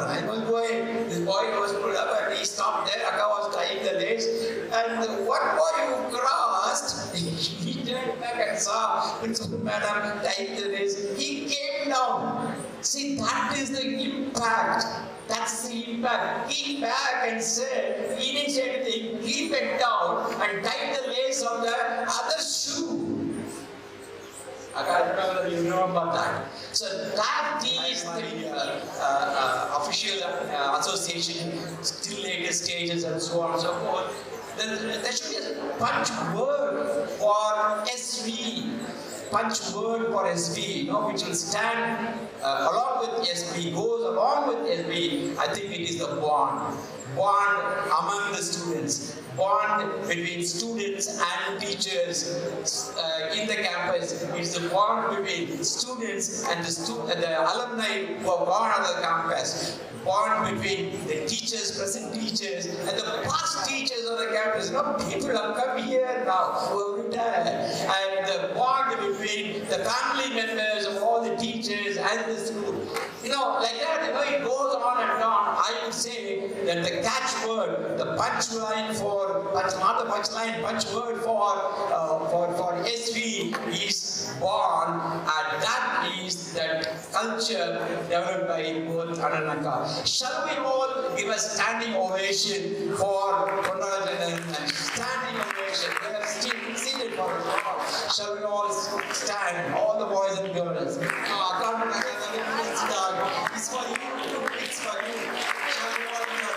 This boy was pulled up and he stopped there. Akka was tying the lace. And one boy who crossed, he turned back and saw Principal Madam tying the lace. He came down. See, that is the impact. That's the impact. He came back and said, he didn't say anything. He went down and tied the lace on the other shoe. I don't know whether you know about that. So that is the official association, still later stages and so on and so forth. There should be a punch word for SV. Punch word for SV, which will stand along with SV, goes along with SV. I think it is the bond among the students, bond between students and teachers in the campus. It's the bond between students and the alumni who have gone on the campus. Bond between the teachers, present teachers, and the past teachers of the campus. People have come here now who have retired. And the bond between the family members of all the teachers and the school. Like that, it goes on and on. I would say that the catchword, the punchline punch word for SV is bond, and that is that culture developed by both Anand and Akka. Shall we all give a standing ovation for Ponraj and standing ovation? They are still seated for it. Shall we all stand, all the boys and girls? It's for you. It's for you. Shall we all give a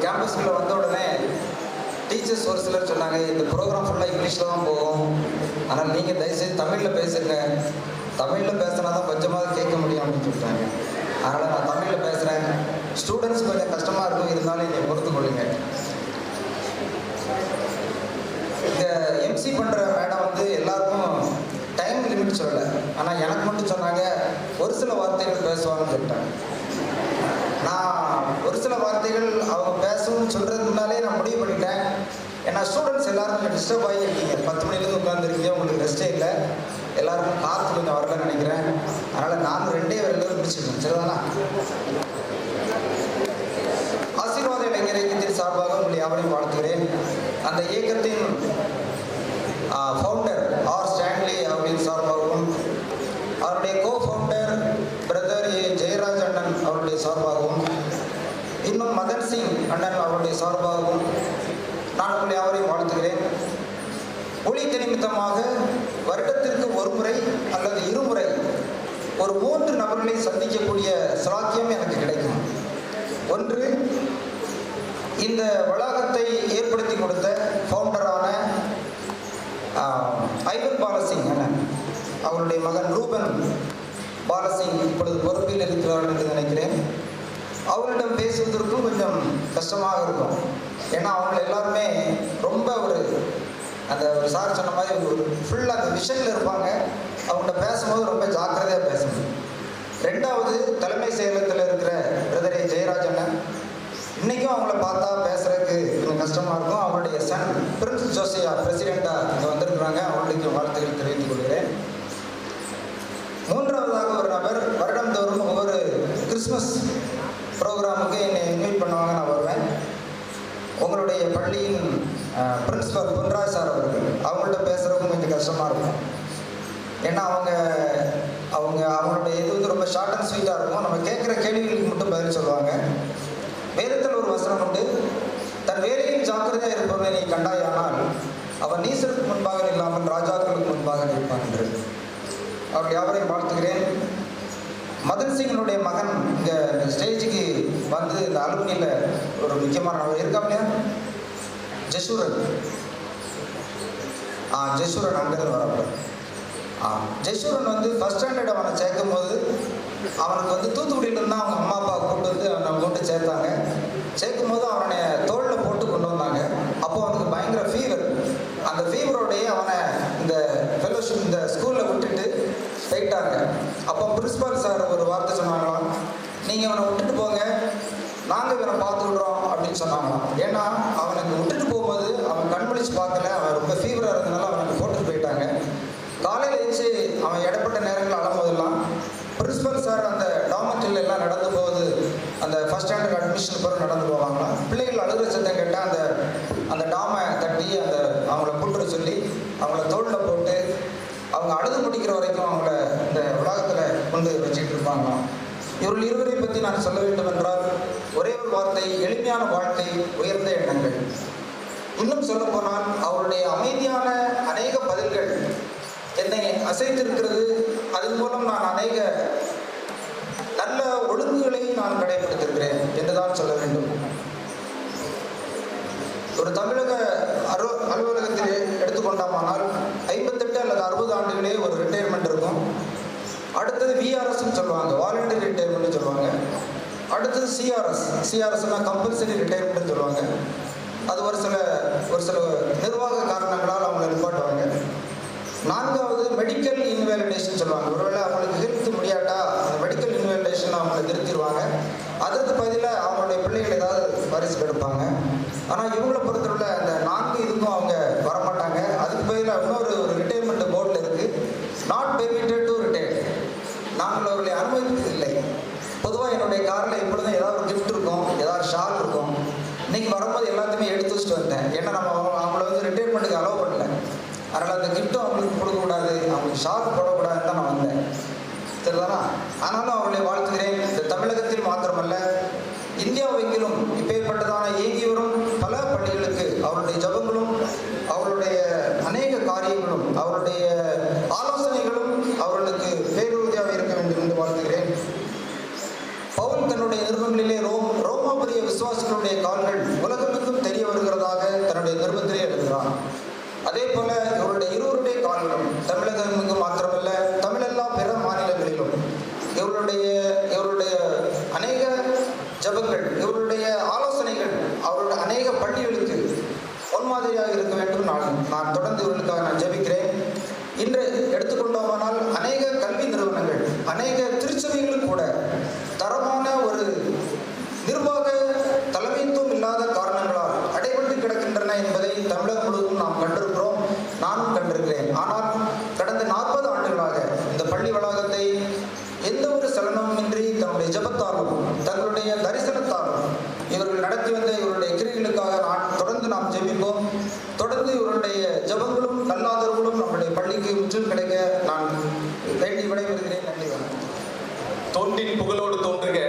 கேம்பஸ்குள்ளே வந்த உடனே teachers ஒரு சிலர் சொன்னாங்க, இந்த program ஃபுல்லாக இங்கிலீஷில் தான் போகும், ஆனால் நீங்கள் தயவுசெய்து தமிழில் பேசுங்க, தமிழில் பேசினா தான் கொஞ்சமாவது கேட்க முடியும் அப்படின்னு சொல்லிட்டாங்க. அதனால் நான் தமிழில் பேசுகிறேன். ஸ்டூடெண்ட்ஸ் கொஞ்சம் கஷ்டமாக இருக்கும், இருந்தாலும் நீங்கள் பொறுத்துக்கொள்ளுங்க. இந்த எம்சி பண்ணுற மேடம் எல்லாருக்கும் டைம் லிமிட் சொல்லலை, ஆனால் எனக்கு மட்டும் சொன்னாங்க ஒரு சில வார்த்தைகள் பேசுவாங்கன்னு சொல்லிட்டாங்க. நான் ஒரு சில வார்த்தைகள் அவங்க பேசணும்னு சொல்கிறதுக்கு முன்னாலே நான் முடிவு பண்ணிட்டேன். ஏன்னா ஸ்டூடெண்ட்ஸ் எல்லாரும் டிஸ்டர்ப் ஆகி இருக்கீங்க, 10 மணிலேருந்து உட்காந்துருக்கீங்க, உங்களுக்கு ரெஸ்ட்டே இல்லை, எல்லாருக்கும் காற்று கொஞ்சம் வரலன்னு நினைக்கிறேன். அதனால் நான் 2 வரையிலும் முடிச்சுக்கேன், சரிதானா? ஆசீர்வாத இளைஞரை சார்பாக உங்களை யாவரையும் வாழ்த்துகிறேன். அந்த இயக்கத்தின் ஃபவுண்டர் ஆர் ஸ்டான்லி அவர்களின் சார்பாகவும், அவருடைய கோ-ஃபவுண்டர் பிரதர் ஜெயராஜ் அண்ணன் அவருடைய சார்பாகவும், இன்னும் மதன் சிங் அண்ணன் அவருடைய சார்பாகவும் நான் உங்களை யாவரையும் வாழ்த்துகிறேன். ஊழியத்து நிமித்தமாக வருடத்திற்கு ஒரு முறை அல்லது இருமுறை ஒரு 3 நபர்களை சந்திக்கக்கூடிய சாக்கியம் எனக்கு கிடைக்கும். ஒன்று, இந்த வளாகத்தை ஏற்படுத்தி கொடுத்த ஃபவுண்டரான ஐவன் பாலசிங் அண்ணன், அவருடைய மகன் ரூபன் பாலசிங் இப்பொழுது பொறுப்பில் இருக்கிறார் என்று நினைக்கிறேன். அவர்களிடம் பேசுவதற்கும் கொஞ்சம் கஷ்டமாக இருக்கும். ஏன்னா அவங்க எல்லாருமே ரொம்ப அந்த ஒரு சார் சொன்ன மாதிரி ஒரு ஃபுல்லாக அந்த விஷனில் இருப்பாங்க. அவங்கள்ட்ட பேசும்போது ரொம்ப ஜாக்கிரதையாக பேசணும். 2வது, தலைமை செயலகத்தில் இருக்கிற பிரதரை ஜெயராஜ் அண்ணன், இன்றைக்கும் அவங்கள பார்த்தா பேசுகிறதுக்கு கொஞ்சம் கஷ்டமாக இருக்கும். அவருடைய சன் பிரின்ஸ் ஜோசியா பிரசிடெண்ட்டாக இங்கே வந்திருக்கிறாங்க. அவர்களுக்கு வாழ்த்துக்கள் தெரிவித்துக் கொள்கிறேன். 3வதாக ஒரு நபர், வருடந்தோறும் ஒவ்வொரு கிறிஸ்மஸ் ப்ரோக்ராமுக்கு என்னை இன்வைட் பண்ணுவாங்க, நான் வருவேன். உங்களுடைய பள்ளியின் பிரின்சிபல் பொன்ராஜ் சார் அவர்கள், அவங்கள்ட்ட பேசுகிறவங்க கொஞ்சம் கஷ்டமாக இருக்கும். ஏன்னா அவங்களுடைய இது ரொம்ப ஷார்ட் அண்ட் ஸ்வீட்டாக இருக்கும். நம்ம கேட்குற கேள்விகளுக்கு மட்டும் பதில் சொல்லுவாங்க. வேதத்தில் ஒரு வசனம் உண்டு, தன் வேலையில் ஜாக்கிரதையாக இருப்பவனை நீ கண்டாயானால் அவன் நீசருக்கு முன்பாக இல்லாமல் ராஜாக்களுக்கு முன்பாக நிற்பான் என்று. அவர் யாவரையும் வாழ்த்துகிறேன். மதன் சிங்கனுடைய மகன் இங்கே ஸ்டேஜுக்கு வந்து இந்த அலுமினியில் ஒரு முக்கியமான நபர் இருக்காங்க இல்லையா, ஜெசூரன். ஜெசூரன் அங்கேருந்து வரப்போ ஜெசூரன் வந்து ஃபஸ்ட் ஸ்டாண்டர்ட் அவனை சேர்க்கும் போது அவனுக்கு வந்து தூத்துக்குடியிலேருந்து தான் அவங்க அம்மா அப்பா கூப்பிட்டு வந்து அவனை கொண்டு சேர்த்தாங்க. சேர்க்கும் போது அவனை தோளில் போட்டு கொண்டு வந்தாங்க. அப்போ அவனுக்கு பயங்கர ஃபீவர். அந்த ஃபீவரோடையே அவனை இந்த ஃபெலோஷிப் இந்த ஸ்கூலில் விட்டுட்டு போயிட்டாங்க. அப்போ பிரின்சிபால் சார் ஒரு வார்த்தை சொன்னாங்களாம், நீங்கள் அவனை விட்டுட்டு போங்க, நாங்கள் இவனை பார்த்துக்கிடுறோம் அப்படின்னு சொன்னாங்களாம். ஏன்னா அவனுக்கு விட்டுட்டு போகும்போது அவன் கண்மொழிச்சு பார்க்கல, அவன் ரொம்ப ஃபீவராக இருந்ததுனால அவனுக்கு போட்டுட்டு போயிட்டாங்க. காலையில் எழுந்து அவன் இடப்பட்ட நேரங்கள் அழும்போதெல்லாம் பிரின்சிபல் சார் அந்த டாமெட்ரியில் எல்லாம் நடந்து போகுது, அந்த ஃபஸ்ட் ஸ்டாண்டர்ட் அட்மிஷன் பிறகு நடந்து போவாங்களாம். பிள்ளைகள் அழுகிற சத்தம் கேட்டால் அந்த டாமை தட்டி அவங்கள கூட்டுற சொல்லி அவங்கள தோளில் போட்டு அவங்க அழுது முடிக்கிற வரைக்கும் அவங்கள இந்த உலகத்தில் கொண்டு வச்சுட்டு இருப்பாங்களாம். இவர்கள் இருவரை பற்றி நான் சொல்ல வேண்டும் என்றால் ஒரே ஒரு வார்த்தை, எளிமையான வாழ்க்கை, உயர்ந்த எண்ணங்கள். இன்னும் சொல்ல போனால் அவருடைய அமைதியான அநேக பதில்கள் என்னை அசைத்திருக்கிறது. அதன் மூலம் நான் அநேக நல்ல ஒழுங்குகளை நான் கடைபிடித்திருக்கிறேன் என்றுதான் சொல்ல வேண்டும். ஒரு தமிழக அலுவலகத்தில் எடுத்துக்கொண்டாமானால் 58 அல்லது 60 ஆண்டுகளே ஒரு ரிட்டையர்மெண்ட் இருக்கும். அடுத்தது விஆர்எஸ்ன்னு சொல்லுவாங்க, வாலண்டரி ரிட்டையர்மெண்ட்னு சொல்லுவாங்க. அடுத்தது சிஆர்எஸ்னா கம்பல்சரி ரிட்டையர்மெண்ட்னு சொல்லுவாங்க. அது ஒரு சில நிர்வாக காரணங்களால் அவங்களை நிப்பாட்டுவாங்க. 4வது மெடிக்கல் இன்வேலிடேஷன் சொல்லுவாங்க. ஒருவேளை அவங்களுக்கு ஹெல்த் முடியாட்டா அந்த மெடிக்கல் இன்வேலிடேஷன் அவங்களை நிறுத்திடுவாங்க. அதற்கு பதிலாக அவங்களுடைய பிள்ளைகள் ஏதாவது பரிசு எடுப்பாங்க. ஆனால் இவங்களை பொறுத்தவரை அந்த 4 இதுக்கும் அவங்க வரமாட்டாங்க. அதுக்கு பதிலாக இன்னொரு ரிட்டையர்மெண்ட் போர்டில் இருக்குது, நாட் பெர்மிட்டட் டு ரிட்டையர். நாங்கள் அவர்களை அனுமதிப்பதில்லை. பொதுவாக என்னுடைய காரில் எப்பொழுதும் ஏதாவது ஒரு கிஃப்ட் இருக்கும், ஏதாவது ஷால் இருக்கும். இன்றைக்கி வரும்போது எல்லாத்தையுமே எடுத்து வச்சுட்டு வந்தேன். ஏன்னா நம்ம அவங்கள வந்து ரிட்டையர்மெண்ட்டுக்கு அலோவ் பண்ணல. அதனால் அந்த கிஃப்ட்டும் அவங்களுக்கு கொடுக்கக்கூடாது, அவங்களுக்கு ஷால் போடக்கூடாதுன்னு தான் நான் வந்தேன். சரிதானா? ஆனாலும் அவர்களை வாழ்த்துகிறேன். இந்த தமிழகத்தில் மாத்திரமல்ல, இந்தியாவெங்கிலும் இப்பேற்பட்டதான இயங்கி வரும் பல பள்ளிகளுக்கு அவருடைய ஜபங்களும் அவருடைய அநேக காரியங்களும் அவருடைய ஆலோசனைகளும் அவர்களுக்கு பேருதவியாக இருக்க வேண்டும் என்று வாழ்த்துகிறேன். பவுல் தன்னுடைய நிருபங்களிலே ரோமாபுரிய விசுவாசிகளுடைய கால்கள் உலகத்துக்கும் தெரிய வருகிறதாக தன்னுடைய நிருபத்திலே எழுதுகிறான். அதே போல இவருடைய இருவருடைய கால்களும் தமிழகத்துக்கு மாத்திரமல்ல, தமிழெல்லா பிற மாநிலங்களிலும் இவருடைய அநேக ஜபங்கள், இவருடைய ஆலோசனைகள் அவருடைய அநேக பள்ளிகளுக்கு முன்மாதிரியாக இருக்க வேண்டும். நான் தொடர்ந்து இவர்களுக்காக நான் ஜபிக்கிறேன். இன்று எடுத்துக்கொண்டோமானால் அநேக கல்வி நிறுவனங்கள், அநேக திருச்சபைகளும் கூட தரமான ஒரு நிர்வாக தலைமைத்துவம் இல்லாத காரணங்களால் அடைபட்டு கிடக்கின்றன என்பதை தமிழகம் முழுவதும் நாம் கண்டிருக்கிறோம், நானும் கண்டிருக்கிறேன். ஆனால் கடந்த 40 ஆண்டுகளாக இந்த பள்ளி வளாகத்தை எந்த ஒரு சலனமுமின்றி தன்னுடைய ஜபத்தாலும் தங்களுடைய தரிசனத்தாலும் இவர்கள் நடத்தி வந்த இவருடைய கிரியைகளுக்காக தொடர்ந்து நாம் ஜெபிப்போம். தோன்றின் புகழோடு தோன்றுக,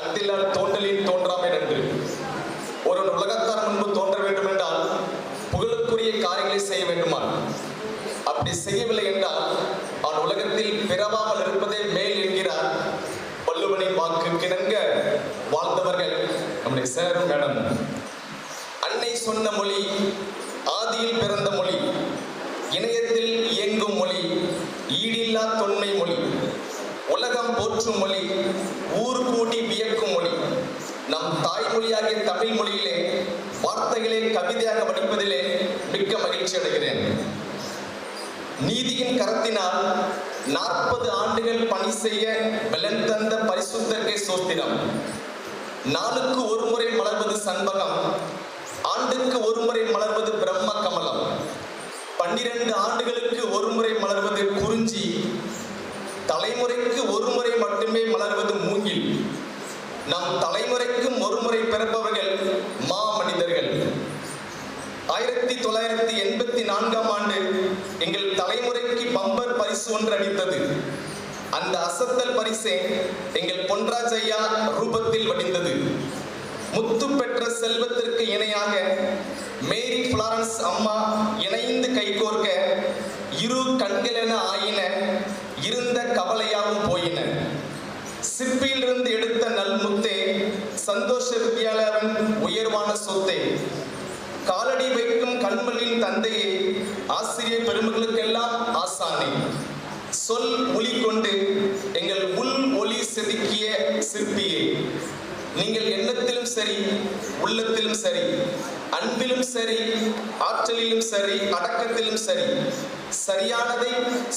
அத்தில்லால் தோன்றலின் தோன்றாமை நன்று. ஒருவன் உலகத்தார் முன்பு தோன்ற வேண்டும் என்றால் புகழுக்குரிய காரியங்களை செய்ய வேண்டுமா? அப்படி செய்யவில்லை என்றால் அவன் உலகத்தில் பிறவாமல் இருப்பதே மேல் என்கிறார் வள்ளுவனின் வாக்கு கிணங்க வாழ்ந்தவர்கள் நம்முடைய சேரும் மேடம். அன்னை சொன்ன மொழி, ஆதியில் பிறந்த மொழி, இணையத்தில் இயங்கும் மொழி, ஈடில்லா தொன்மை மொழி, உலகம் போற்றும் மொழி, ஊர் கூடி வியக்கும் மொழி. நம் தாய்மொழியாகிய தமிழ் மொழியிலே வார்த்தைகளை கவிதையாக வடிப்பதிலே மிக்க மகிழ்ச்சி அடைகிறேன். நீதியின் கரத்தினால் 40 ஆண்டுகள் பணி செய்ய பலன் தந்த பரிசுத்தர்க்கே சோத்திரம். நாளுக்கு ஒரு முறை மலர்வது சண்பகம், ஆண்டுக்கு ஒரு முறை மலர்வது பிரம்ம கமலம், 12 ஆண்டுகளுக்கு ஒரு முறை மலர்வது குறிஞ்சி, தலைமுறைக்கு ஒரு முறை மட்டுமே மலர்வது மூங்கில். நம் தலைமுறைக்கும் ஒரு முறை பிறப்பவர்கள் மா மனிதர்கள். 1984ஆம் ஆண்டு எங்கள் தலைமுறைக்கு பம்பர் பரிசு ஒன்று அளித்தது. அந்த அசத்தல் பரிசே எங்கள் பொன்ராஜ் ஐயா ரூபத்தில் வடிந்தது. முத்து பெற்ற செல்வத்திற்கு இணையாக மேரி பிளாரன்ஸ் அம்மா இணைந்து கைகோர்க்க இரு கண்களென ஆயின, இருந்த கவலையாவும் போயின. சிப்பியிலிருந்து எடுத்த நல்முத்தே சந்தோஷ வித்யாலயாவின் உயர்வான சொத்தே. காலடி வைக்கும் கண்மலின் தந்தையே, ஆசிரியர் பெருமக்களுக்கெல்லாம் ஆசானே. சொல் ஒளி கொண்டு எங்கள் உள் ஒளி செதுக்கிய சிற்பியே. நீங்கள் எண்ணத்திலும் சரி, உள்ளத்திலும் சரி, அன்பிலும் சரி, ஆற்றலிலும் சரி, அடக்கத்திலும் சரி, சரியானதை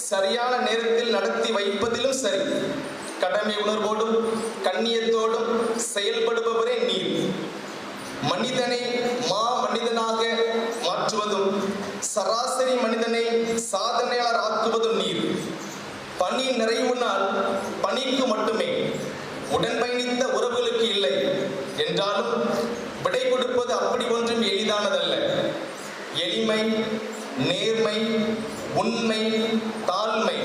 சரியான நேரத்தில் நடத்தி வைப்பதிலும் சரி, கடமை உணர்வோடும் கண்ணியத்தோடும் செயல்படுபவரே நீர். மனிதனை மா மனிதனாக மாற்றுவதும் சராசரி மனிதனை சாதனையாளர் ஆக்குவதும் நீர். பணி நிறைவு நாள் பணிக்கு மட்டுமே, உடன் பயணித்த உறவுகளுக்கு இல்லை என்றாலும் விடை கொடுப்பது அப்படி ஒன்றும் எளிதானதல்ல. எளிமை, நேர்மை, உண்மை, தாழ்மை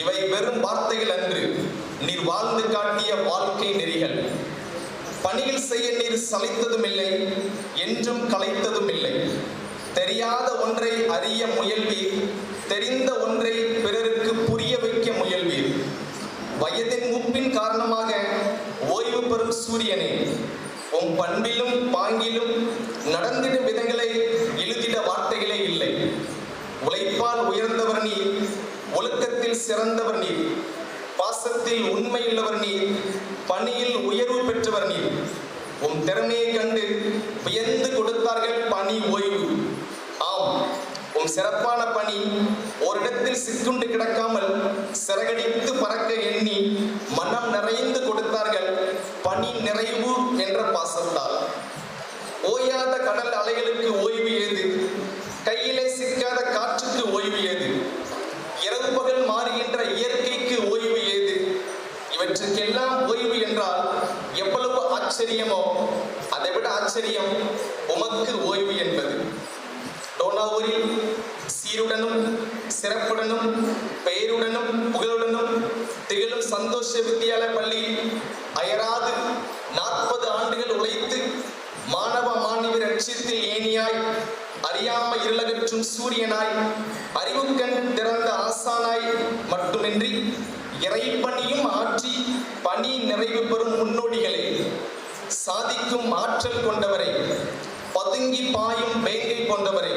இவை வெறும் வார்த்தைகள் அன்று, நீர் வாழ்ந்து காட்டிய வாழ்க்கை நெறிகள். பணிகள் செய்ய நீர் சளைத்ததும் இல்லை, என்றும் களைத்ததும் இல்லை. தெரியாத ஒன்றை அறிய முயல்வீர், தெரிந்த ஒன்றை பிறருக்கு புரிய வைக்க முயல்வீர். வயதின் மூப்பின் காரணமாக ஓய்வு பெறும் சூரியனே, உன் பண்பிலும் பாங்கிலும் நடந்திடும் விதங்களை எழுதிட வார்த்தைகளே இல்லை. உழைப்பால் உயர்ந்தவர் நீர், ஒழுக்கத்தில் சிறந்தவர் நீர், பாசத்தில் உண்மையுள்ளவர் நீர், பணியில் உயர்வு பெற்றவர் நீர். உன் திறமையை கண்டு வியந்து கொடுத்தார்கள் பணி ஓய்வு. ஆம், உன் சிறப்பான பணி ஓரிடத்தில் சிக்குண்டு கிடக்காமல் சிறகடித்து பறக்க எண்ணி மனம் நிறைந்து கொடுத்தார்கள் பணி நிறைவு என்ற பாசத்தால். ஓயாத கடல் அலைகளுக்கு ஓய்வு ஏது? கையிலே சிக்காத காற்றுக்கு ஓய்வு ஏது? இரவு பகல் மாறுகின்ற இயற்கைக்கு ஓய்வு ஏது? இவற்றுக்கெல்லாம் ஓய்வு என்றால் எவ்வளவு ஆச்சரியமோ, அதை விட ஆச்சரியம் உமக்கு ஓய்வு என்பது. டோனாவூரில் சீருடனும் சிறப்புடனும் பெயருடனும் புகழுடனும் திகழும் சந்தோஷ வித்யாலய பள்ளியில் அயராது 40 ஆண்டுகள் உழைத்து மாணவ மாணவி லட்சியத்தில் ஏணியாய், அறியாம இருளகற்றும் சூரியனாய், அறிவுக்கண் திறந்த ஆசானாய் மட்டுமின்றி இறைப்பணியும் ஆற்றி பணி நிறைவு பெறும் முன்னோடிகளே, சாதிக்கும் ஆற்றல் கொண்டவரை, பதுங்கி பாயும் வேங்கை கொண்டவரை,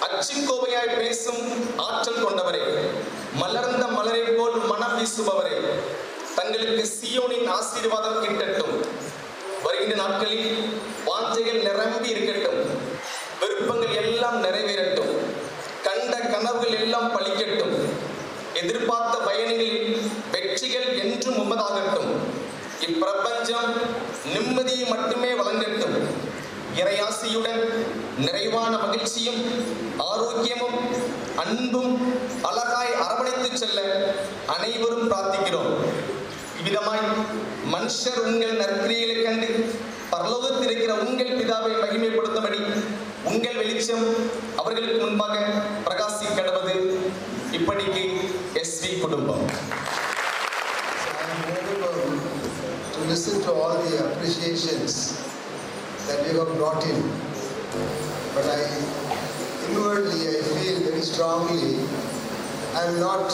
அச்சுக்கோவையாய் பேசும் ஆற்றல் கொண்டவரை, மலர்ந்த மலரை போல் மனம் வீசுபவரை, தங்களுக்கு சியோனின் ஆசீர்வாதம் கிட்டட்டும். வருகின்ற நாட்களில் வாஞ்சைகள் நிரம்பி இருக்கட்டும், விருப்பங்கள் எல்லாம் நிறைவேறட்டும், கண்ட கனவுகள் எல்லாம் பலிக்கட்டும், எதிர்பார்த்த பயணங்களில் வெற்றிகள் என்றும் உமதாகட்டும். இப்பிரபஞ்சம் நிம்மதியை மட்டுமே வழங்கட்டும். இறையாசியுடன் நிறைவான மகிழ்ச்சியும் ஆரோக்கியமும் அன்பும் அழகாய் அரவணைத்து செல்ல அனைவரும் பிரார்த்திக்கிறோம். இவ்விதமாய் மனுஷர் உங்கள் நற்கிரியைகளை கண்டு பரலோகத்தில் இருக்கிற உங்கள் பிதாவை மகிமைப்படுத்தும்படி உங்கள் வெளிச்சம் அவர்களுக்கு முன்பாக பிரகாசிக்கடுவது. இப்படிக்கு SV குடும்பம். listen to all the appreciations that you have brought in. But inwardly I feel very strongly I am not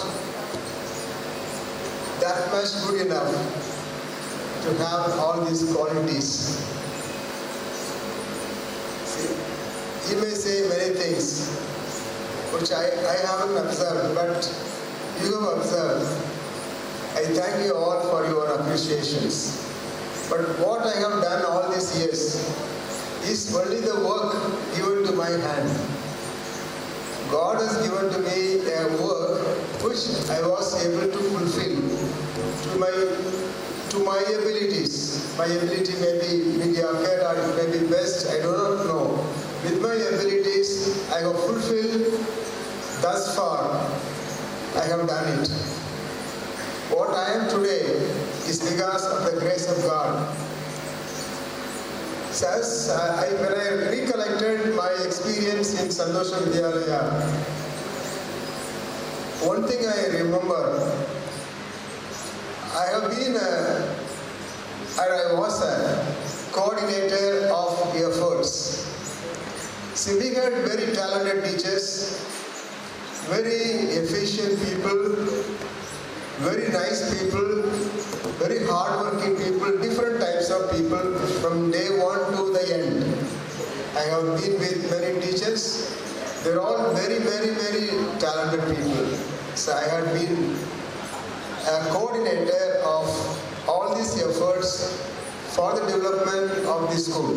that much good enough to have all these qualities. See, you may say many things which I haven't observed, but you have observed. I thank you all for your appreciations. But what I have done all these years is only the work given to my hand. God has given to me a work which I was able to fulfill to my abilities. My ability may be mediocre or it may be best, I do not know. With my abilities, I have fulfilled thus far. I have done it. What I am today is because of the grace of God. As when I recollected my experience in Santhosha Vidyalaya, one thing I remember, I was a coordinator of efforts. See, we had very talented teachers, very efficient people, very nice people, very hard-working people, different types of people from day one to the end. I have been with many teachers. They're all very, very, very talented people. So I had been a coordinator of all these efforts for the development of the school.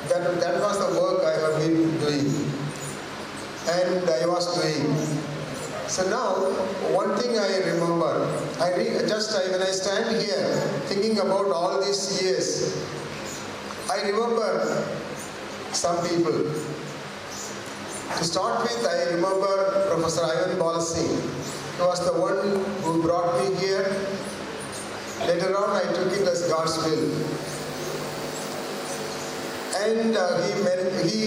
That was the work I have been doing. And I was doing. So now, one thing I remember, when I stand here thinking about all these years, I remember some people. To start with, I remember Professor Ivan Balasingh. He was the one who brought me here. Later on, I took it as God's will. And he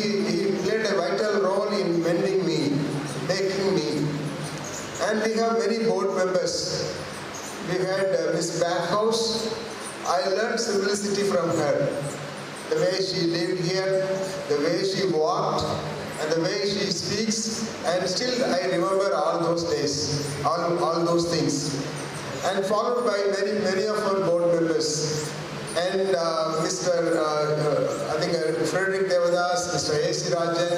played a vital role in mending me, making me. And we have many board members. We had Miss Backhouse. I learned simplicity from her. The way she lived here, the way she walked, and the way she speaks. And still I remember all those days, all those things. And followed by many of our board members. And Frederick Devadas, Mr. A.C. Rajan,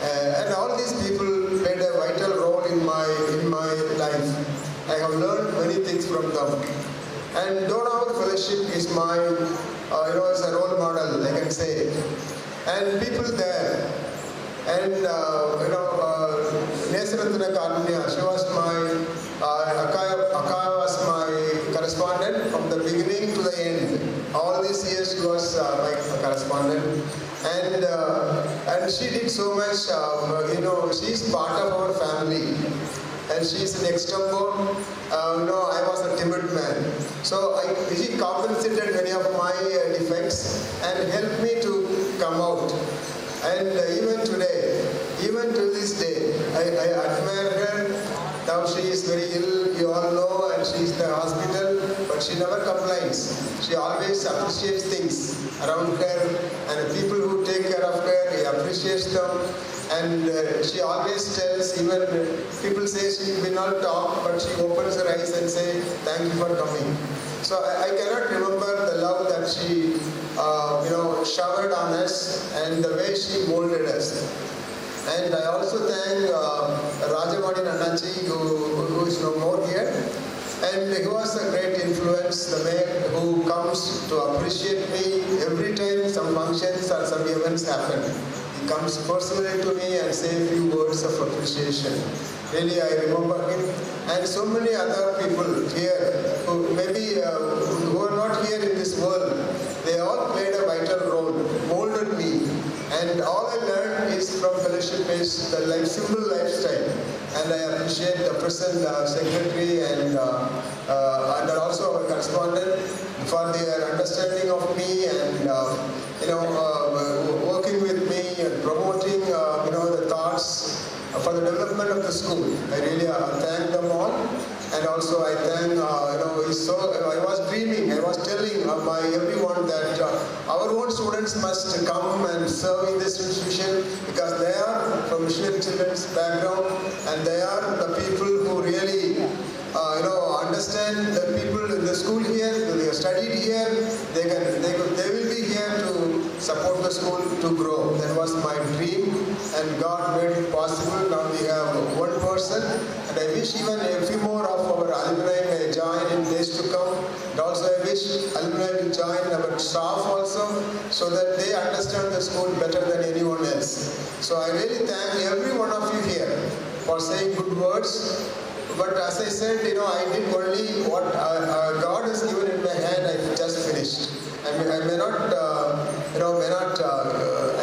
and all these people played a vital role in my life. I have learned many things from them. And Dohnavur Fellowship is my, it's a role model, I can say. And people there, and Carunia, she was my, Akka was my correspondent from the beginning to the end. All these years she was my correspondent. And she did so much, she's part of our family. And she's an extrovert. I was a timid man. So she compensated many of my defects and helped me to come out. And even today, even to this day, I admire her. Now she is very ill, you all know, and she is in the hospital, but she never complains. She always appreciates things around her, and the people who take care of her, he appreciates them. And she always tells, even people say she will not talk, but she opens her eyes and say, thank you for coming. So I cannot remember the love that she, showered on us and the way she molded us. And I also thank Rajanesan, who is no more here. And he was a great influence, the man who comes to appreciate me every time some functions or some events happen. He comes personally to me and says a few words of appreciation. Really, I remember him. And so many other people here who maybe who are not here in this world, they all played a vital role, molded me. And all I learned is from fellowship is the simple lifestyle. And I appreciate the present secretary and also our correspondent for their understanding of me and working with me and promoting the thoughts for the development of the school. I really thank them all. And also I thank, I was dreaming, I was telling of students must come and serve in this institution because they are from missionary children's background and they are the people who really understand the people in the school here. They have studied here. They will be here to support the school to grow. That was my dream, and God made it possible. Now we have one person, and I wish even a few more of our alumni may join in days to come. And also I wish alumni will join our staff also, so that they understand the school better than anyone else. So I really thank every one of you here for saying good words. But as I said, I did only what God has given in my hand. I just finished. I may not, I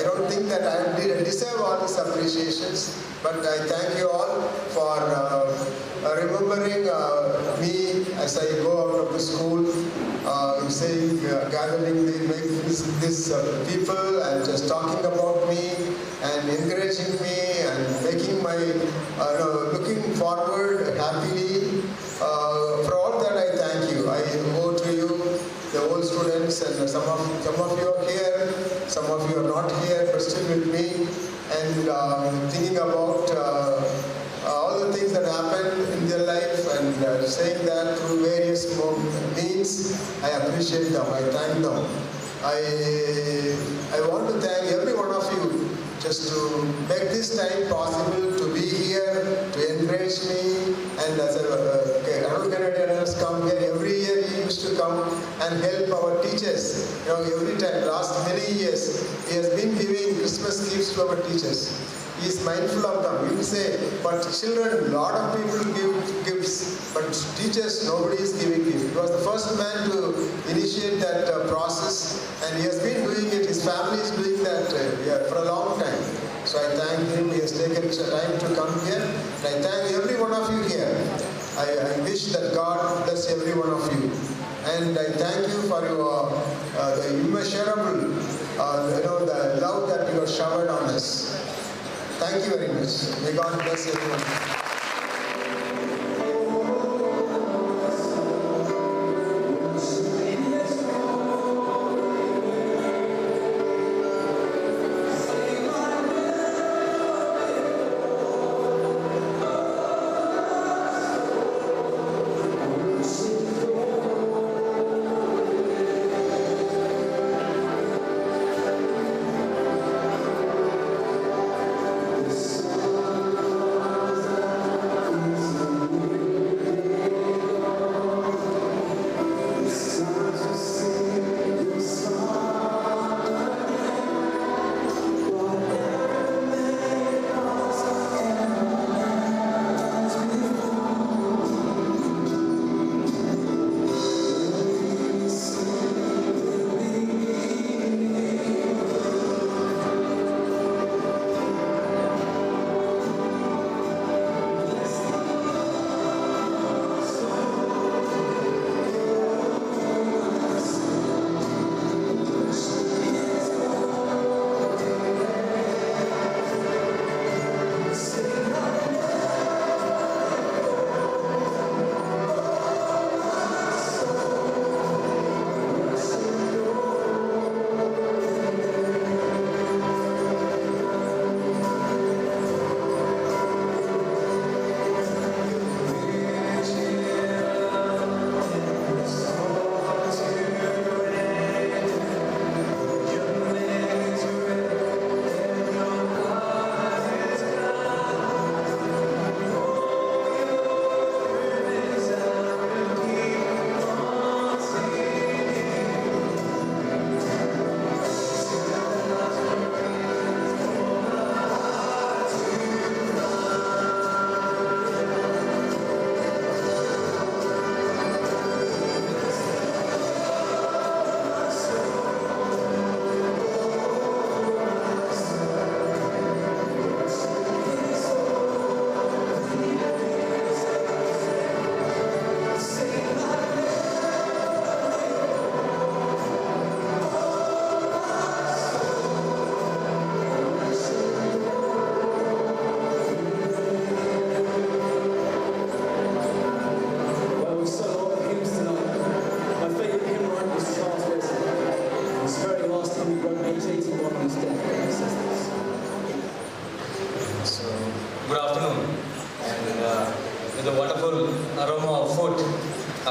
don't think that I deserve all these appreciations. But I thank you all for remembering me as I go out of the school, saying, gathering these people and just talking about me and encouraging me and making my, looking forward happily. For all that I thank you. I owe to you, the old students, and some of you are here, some of you are not here, but still with me, and thinking about all the things that happened in their life and saying that through various means. I appreciate them, I thank them. I want to thank every one of you just to make this time possible to be here, to encourage me, and as Arul has come here, every year he used to come and help our teachers. Every time, last many years, he has been giving Christmas gifts to our teachers. He is mindful of them. You will say, but children, a lot of people give gifts, but teachers, nobody is giving gifts. He was the first man to initiate that process, and he has been doing it. His family is doing that for a long time. So I thank him. He has taken time to come here. And I thank every one of you here. I wish that God bless every one of you. And I thank you for your the immeasurable, the love that you have showered on us. Thank you very much. May God bless everyone.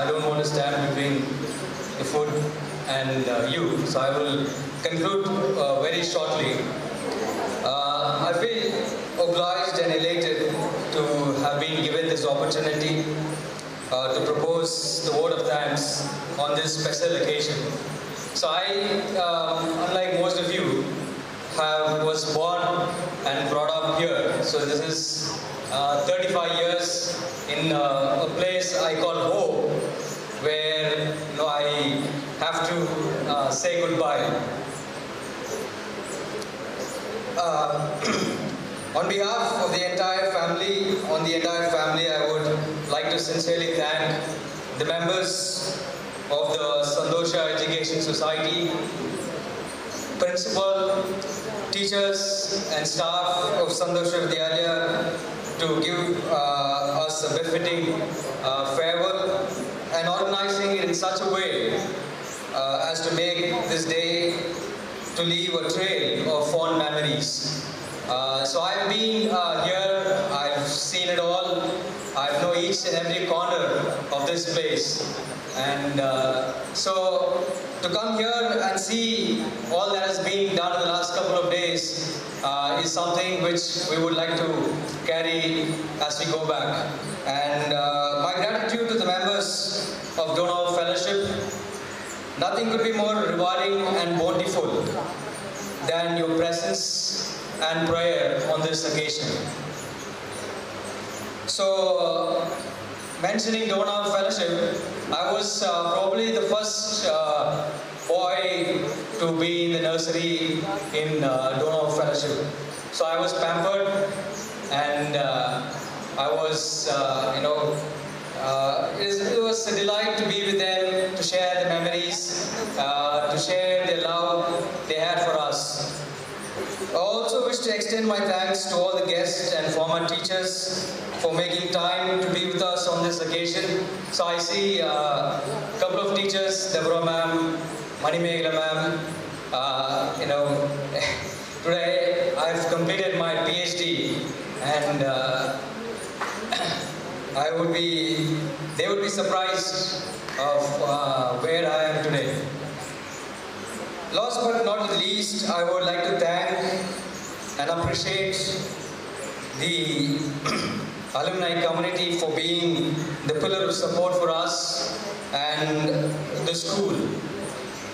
I don't want to stand between the food and you. So I will conclude very shortly. I feel obliged and elated to have been given this opportunity to propose the word of thanks on this special occasion. So I, unlike most of you, was born and brought up here. So this is 35 years in a place I call home, where I have to say goodbye. On behalf of the entire family, I would like to sincerely thank the members of the Santhosha Education Society, principal, teachers and staff of Santhosha Vidyalaya to give us a befitting farewell and organizing it in such a way as to make this day to leave a trail of fond memories. So I've been here, I've seen it all, I know each and every corner of this place. And so to come here and see all that has been done in the last couple of days is something which we would like to carry as we go back. And my gratitude to the members of Dohnavur Fellowship. Nothing could be more rewarding and bountiful than your presence and prayer on this occasion. So, mentioning Dohnavur Fellowship, I was probably the first boy to be in the nursery in Dohnavur Fellowship. So I was pampered, and I was, it was a delight to be with them, to share the memories, to share the love they had for us. I also wish to extend my thanks to all the guests and former teachers for making time to be with us on this occasion. So I see a couple of teachers, Devairakam ma'am, Manimegala ma'am. Today I've completed my PhD, and they would be surprised of where I am today. Last but not least, I would like to thank and appreciate the alumni community for being the pillar of support for us and the school.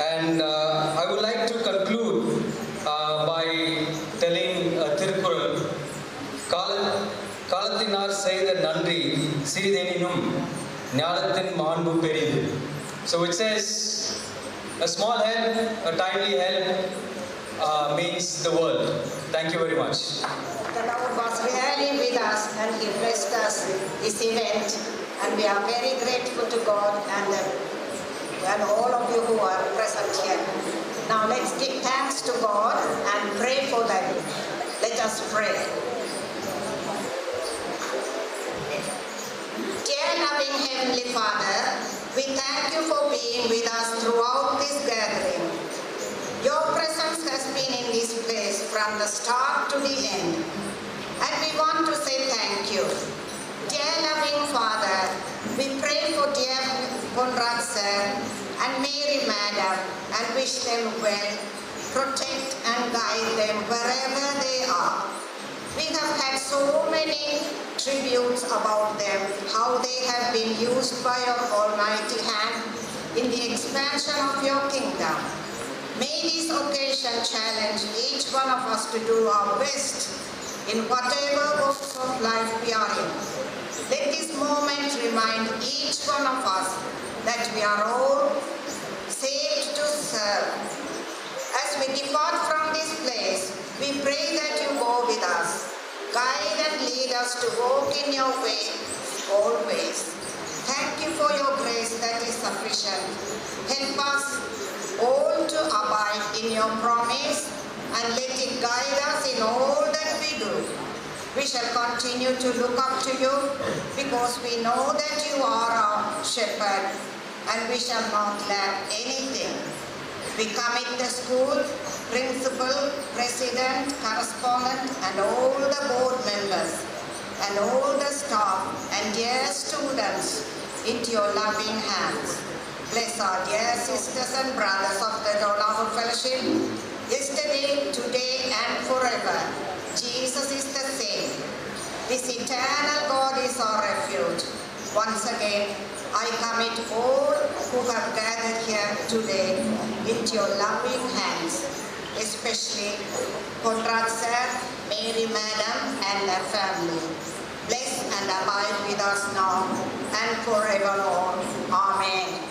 And I would like to conclude by telling a Tirukkural, Kalathinar Seida Nandri Sirideninum Nyalatin Manbu Peridu. So it says, a small help, a timely help means the world. Thank you very much. The Lord was really with us and He blessed us this event, and we are very grateful to God and all of you who are present here. Now let's give thanks to God and pray for them. Let us pray. Dear loving Heavenly Father, we thank you for being with us throughout this gathering. Your presence has been in this place from the start to the end, and we want to say thank you. Dear loving Father, we pray for dear Ponraj sir and Mary madam and wish them well, protect and guide them wherever they are. We have had so many tributes about them, how they have been used by your almighty hand in the expansion of your kingdom. May this occasion challenge each one of us to do our best in whatever walks of life we are in. Let this moment remind each one of us that we are all saved to serve. As we depart from this place, we pray that you go with us. Guide and lead us to walk in your way always. Thank you for your grace that is sufficient. Help us all to abide in your promise and let it guide us in all that we do. We shall continue to look up to you because we know that you are our shepherd and we shall not lack anything. We commit the school, principal, president, correspondent and all the board members and all the staff and dear students into your loving hands. Bless our dear sisters and brothers of the Dohnavur Fellowship, yesterday, today, and forever. Jesus is the same. This eternal God is our refuge. Once again, I commit all who have gathered here today into your loving hands, especially Ponraj Sir, Mary Madam, and their family. Bless and abide with us now and forevermore. Amen.